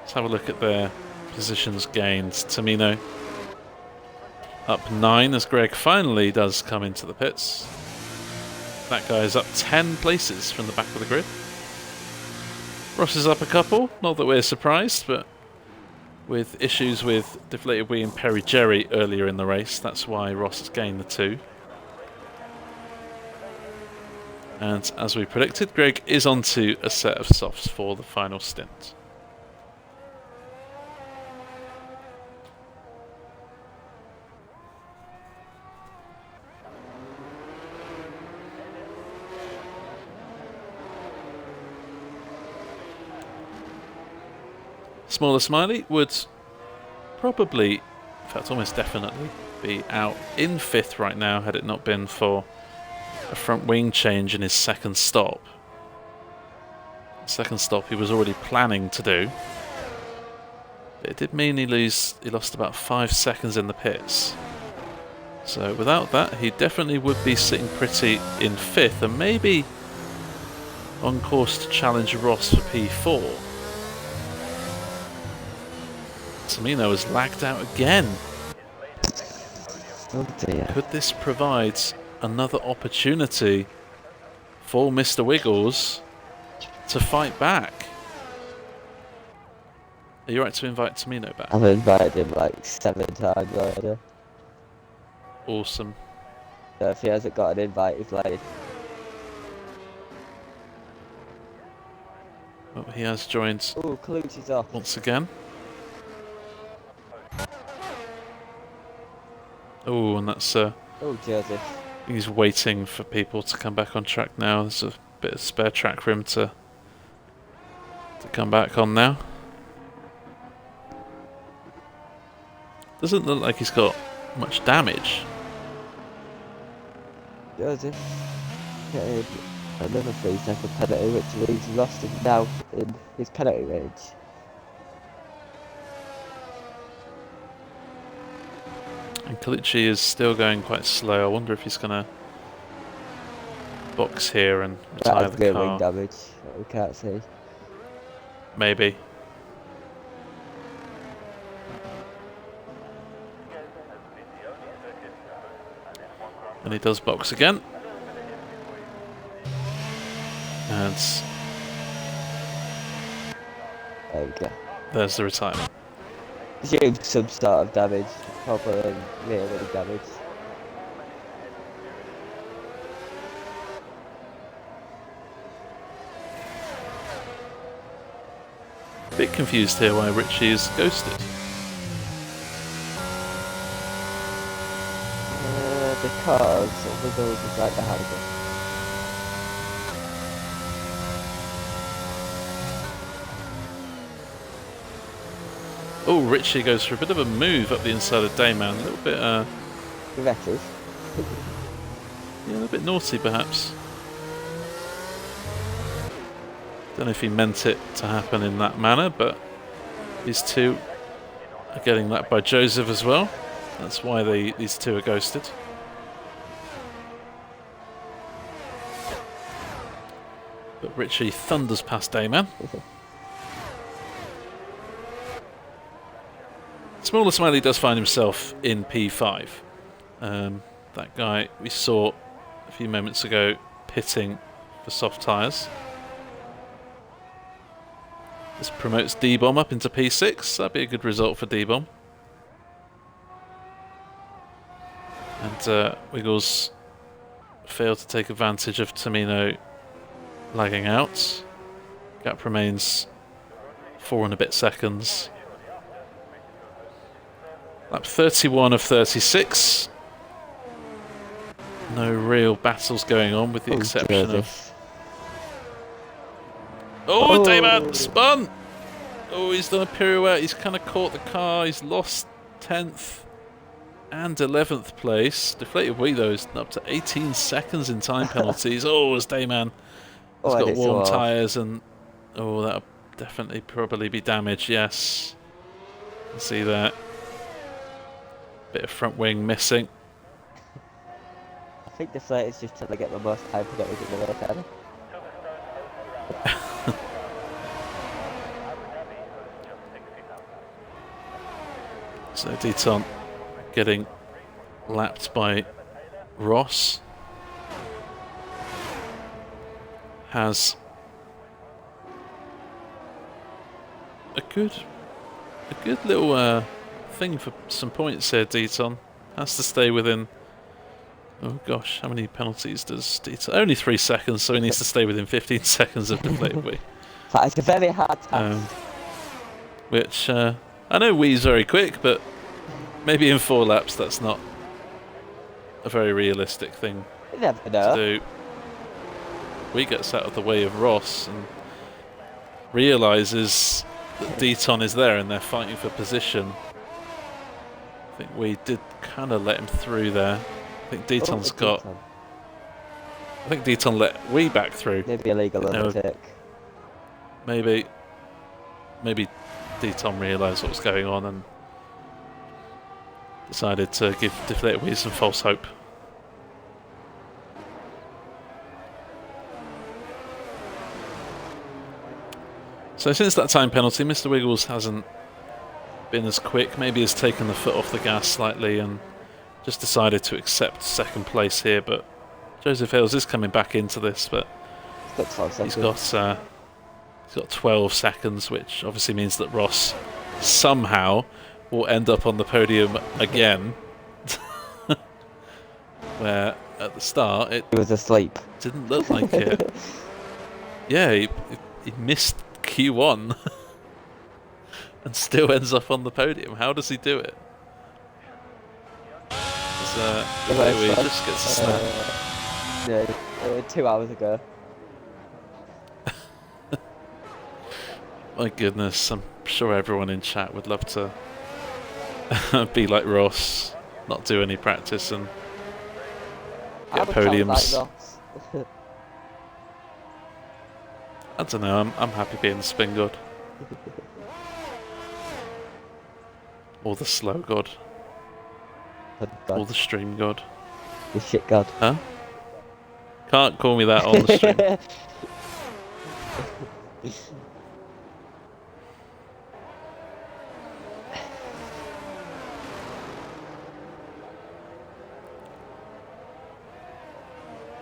let's have a look at their positions gained. Tamino up 9 as Greg finally does come into the pits. That guy is up 10 places from the back of the grid. Ross is up a couple, not that we're surprised, but with issues with deflated wing and Perry Jerry earlier in the race, that's why Ross has gained the 2. And as we predicted, Greg is onto a set of softs for the final stint. Smaller Smiley would probably, in fact almost definitely, be out in 5th right now had it not been for a front wing change in his second stop. Second stop he was already planning to do. It did mean he lost about 5 seconds in the pits. So without that, he definitely would be sitting pretty in 5th and maybe on course to challenge Ross for P4. Tamino has lagged out again. Oh dear. Could this provide another opportunity for Mr. Wiggles to fight back? Are you right to invite Tamino back? I've invited him like 7 times already. Awesome. So if he hasn't got an invite, he's like... Well, he has joined Oh, Clutch is off. once again. Oh, and that's Oh, Joseph. he's waiting for people to come back on track now. There's a bit of spare track for him to come back on now. Doesn't look like he's got much damage. Joseph getting another 3-second penalty, which means he lost him now in his penalty range. And Colucci is still going quite slow. I wonder if he's going to box here and retire the wing car. damage. We can't see. Maybe. And he does box again. And There we go. there's the retirement. Assume some sort of damage. Probably really damage. Bit confused here why Richie is ghosted. Because the goals is right behind him. Oh, Richie goes for a bit of a move up the inside of Dayman. A little bit, Aggressive. yeah, a little bit naughty perhaps. Don't know if he meant it to happen in that manner, but these two are getting that by Joseph as well. That's why these two are ghosted. But Richie thunders past Dayman. Smaller Smiley does find himself in P5. That guy we saw a few moments ago pitting for soft tyres. This promotes D-Bomb up into P6. That'd be a good result for D-Bomb. And Wiggles failed to take advantage of Tamino lagging out. Gap remains 4 and a bit seconds. Lap 31 of 36. No real battles going on with the exception of... Oh, Dayman spun! Oh, he's done a pirouette. He's kind of caught the car. He's lost 10th and 11th place. Deflated wheel, though, is up to 18 seconds in time penalties. Oh, as Dayman has got warm tyres, and oh, that'll definitely probably be damage. Yes, you can see that. Bit of front wing missing. I think the flight is just trying to get the most time to get rid of the left hand. So Deton getting lapped by Ross. Has a good little thing for some points here, Deton. Has to stay within... Oh gosh, how many penalties does Deton... Only 3 seconds, so he needs to stay within 15 seconds of deflated wheel. It's a very hard task. Which, I know Wee's very quick, but maybe in 4 laps that's not a very realistic thing You never know. to do. Wee gets out of the way of Ross and realises that Deton is there and they're fighting for position. I think Wee did kind of let him through there. I think Deton's got... Deton. I think Deton let Wee back through. Maybe illegal overtake. Maybe Deton realised what was going on and decided to give Deflated Wee some false hope. So since that time penalty, Mr. Wiggles hasn't been as quick. Maybe has taken the foot off the gas slightly and just decided to accept second place here. But Joseph Hills is coming back into this, but he's got 12 seconds, which obviously means that Ross somehow will end up on the podium again. Where at the start he was asleep. Didn't look like it. Yeah, he missed Q1 and still ends up on the podium. How does he do it? He just gets a snap. Yeah, 2 hours ago. My goodness, I'm sure everyone in chat would love to be like Ross, not do any practice and get podiums. I don't know, I'm happy being the spin god. Or the slow god. Oh, God. Or the stream god. The shit god. Huh? Can't call me that on the stream.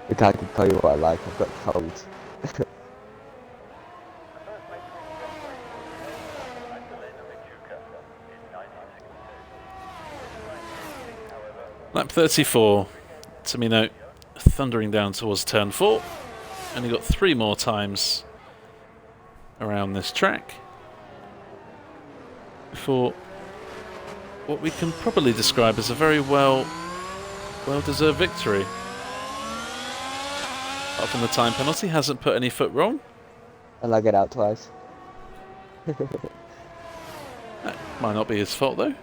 Look, I can tell you what I like. I've got cold. Lap 34. Tamino thundering down towards turn 4. Only got 3 more times around this track before what we can probably describe as a very well-deserved victory. Apart from the time penalty, hasn't put any foot wrong. And I get out twice. That might not be his fault though,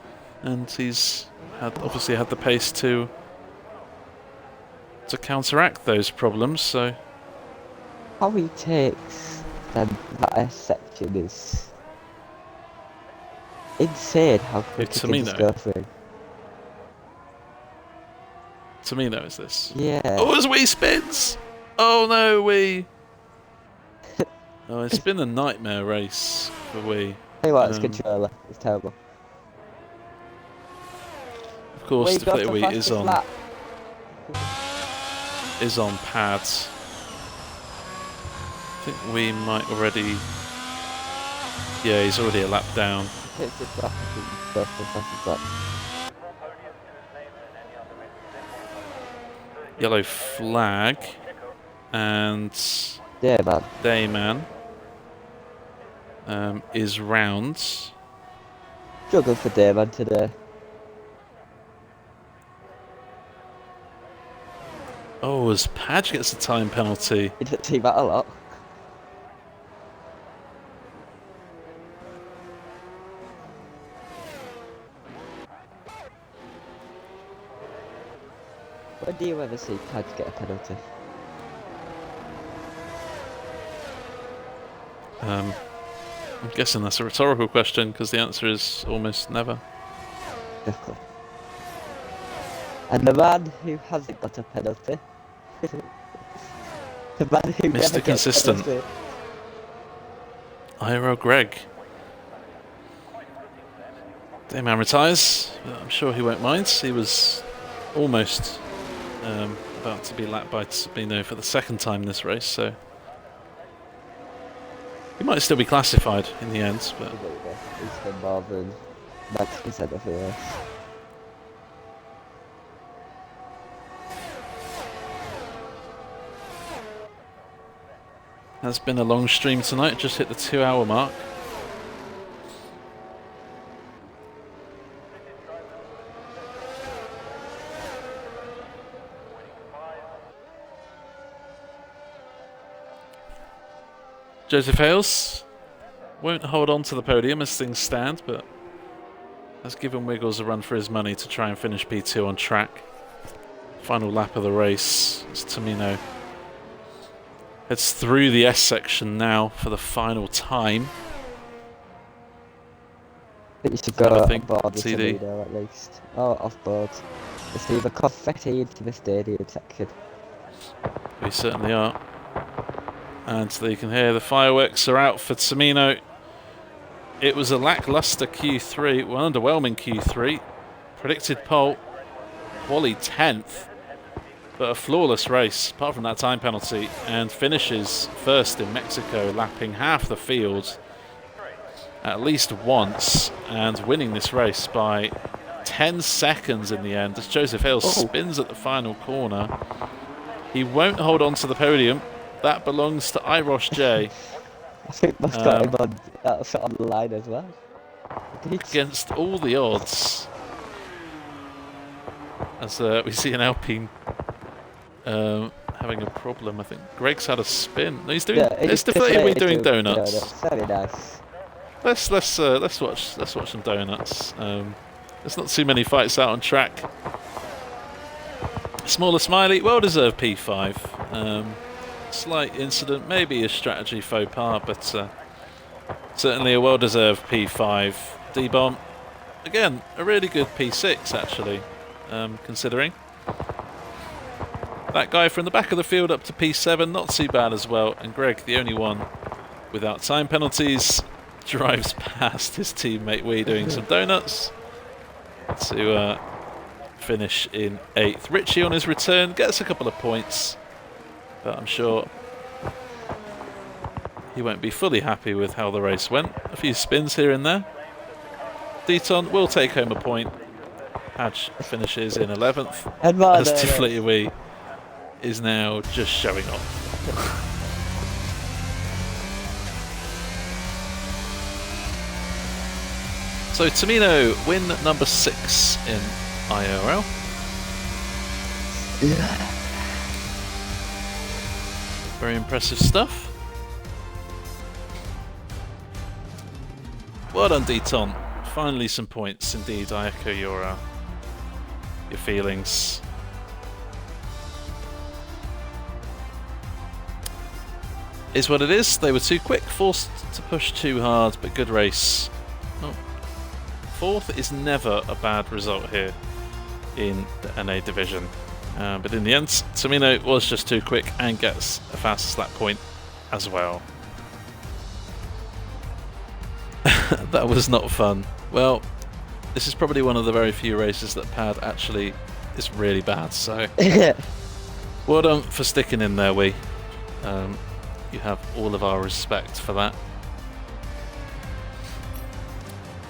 and he's obviously had the pace to counteract those problems. So How he takes that S section is insane. How quick he can just go through. Tamino is this? Yeah. Oh, as Wee spins! Oh no, Wee! Oh, it's been a nightmare race for Wee. Tell you what, it's controller. It's terrible. Of course, the Wee Wee is on lap. pads. I think Wee might already. Yeah, he's already a lap down. It's just lap, I think, both the fastest lap. Yellow flag and Yeah, man. Dayman is round. Struggle for Dayman today. Oh, as Padge gets a time penalty. He didn't see that a lot. When do you ever see Padge get a penalty? I'm guessing that's a rhetorical question because the answer is almost never. Exactly. And the man who hasn't got a penalty. The man who Mr. never gets a Consistent. penalty. IIRL Greg. Dayman retires. I'm sure he won't mind. He was almost about to be lapped by Sabino for the second time this race, so he might still be classified in the end. But He's been more than 90% of the race. has been a long stream tonight. Just hit the 2-hour mark. Joseph Hales won't hold on to the podium as things stand, but has given Wiggles a run for his money to try and finish P2 on track. Final lap of the race as Tamino heads through the S section now for the final time. I think you should go on board with TD. Tamino at least. Oh, off board. Let's leave a confetti into the stadium section. We certainly are. And there you can hear the fireworks are out for Tamino. It was a lackluster Q3, well, underwhelming Q3. Predicted pole, Wally 10th, but a flawless race apart from that time penalty, and finishes first in Mexico, lapping half the field at least once and winning this race by 10 seconds in the end as Joseph Hales spins at the final corner. He won't hold on to the podium. That belongs to Irosh J. I think that's got him on the line as well. Against all the odds. As we see an Alpine having a problem, I think. Greg's had a spin. No, he's doing. Yeah, it's deflated doing donuts. Very nice. Let's watch some donuts. There's not too many fights out on track. Smaller Smiley, well deserved P5. Slight incident, maybe a strategy faux pas, but certainly a well deserved P5. D-Bomb, again, a really good P6 actually. considering. That guy from the back of the field up to P7, not too bad as well. And Greg, the only one without time penalties, drives past his teammate Wee doing some donuts to finish in 8th. Richie on his return gets a couple of points, but I'm sure he won't be fully happy with how the race went. A few spins here and there. Deaton will take home a point. Hadge finishes in 11th. As Deflated Wee is now just showing off. So Tamino, win number 6 in IIRL. Very impressive stuff. Well done, Deaton. Finally some points. Indeed, I echo your feelings. Is what it is. They were too quick, forced to push too hard, but good race. Oh. 4th is never a bad result here in the NA division. But in the end, Tamino was just too quick and gets a fastest lap point as well. That was not fun. Well, this is probably one of the very few races that Pad actually is really bad, so well done for sticking in there, Wee. You have all of our respect for that.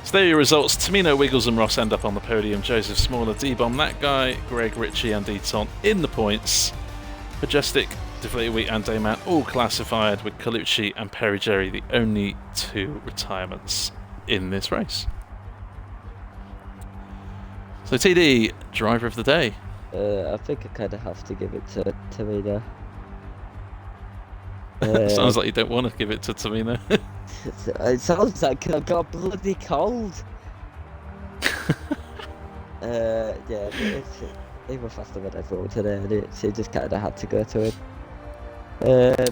So there are your results. Tamino, Wiggles and Ross end up on the podium. Joseph Smaller, D-Bomb, that guy, Greg, Richie and Deaton in the points. Majestic, Deflated Wheat and Dayman all classified, with Colucci and Perry Jerry the only 2 retirements in this race. So TD, driver of the day. I think I kind of have to give it to Tamino. Sounds like you don't want to give it to Tamino. It sounds like I got bloody cold. Yeah, he was faster than everyone today, and so he just kind of had to go to him.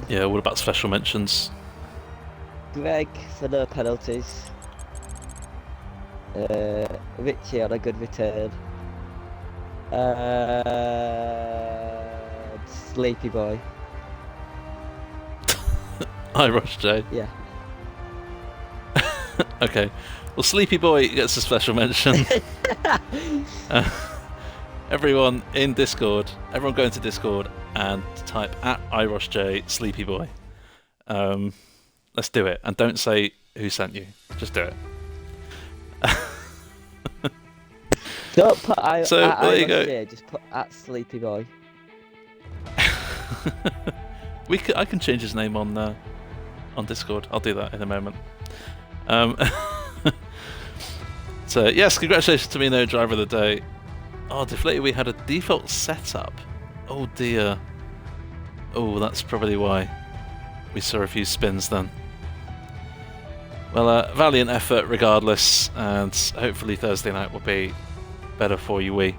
Yeah, what about special mentions? Greg for no penalties. Richie on a good return. Sleepy Boy. Hi, Ross J. Yeah. Okay. Well, Sleepy Boy gets a special mention. Everyone in Discord, everyone go into Discord and type @IRossJ Sleepy Boy. Let's do it. And don't say who sent you. Just do it. Don't put there you go. Just put @Sleepy Boy. I can change his name on Discord. I'll do that in a moment. So yes, congratulations to Tamino, driver of the day. Oh, Deflated, we had a default setup. Oh dear. Oh, that's probably why we saw a few spins then. Well, valiant effort regardless, and hopefully Thursday night will be better for you, Wee.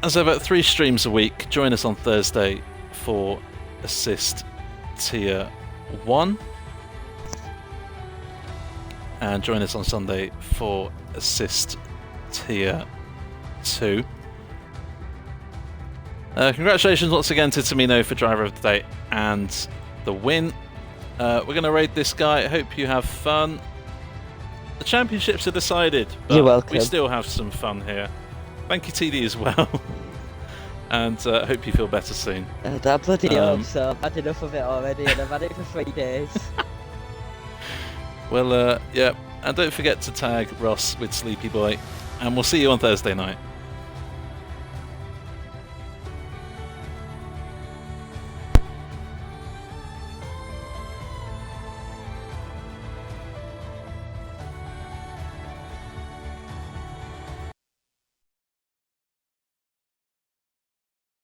As ever, 3 streams a week. Join us on Thursday for Assist Tier 1. And join us on Sunday for Assist Tier 2. Congratulations once again to Tamino for driver of the day and the win. We're going to raid this guy. I hope you have fun. The championships are decided, but You're welcome. we still have some fun here. Thank you, TD, as well. And hope you feel better soon. That bloody hope so. I've had enough of it already, and I've had it for 3 days. Well, yeah. And don't forget to tag Ross with Sleepy Boy. And we'll see you on Thursday night.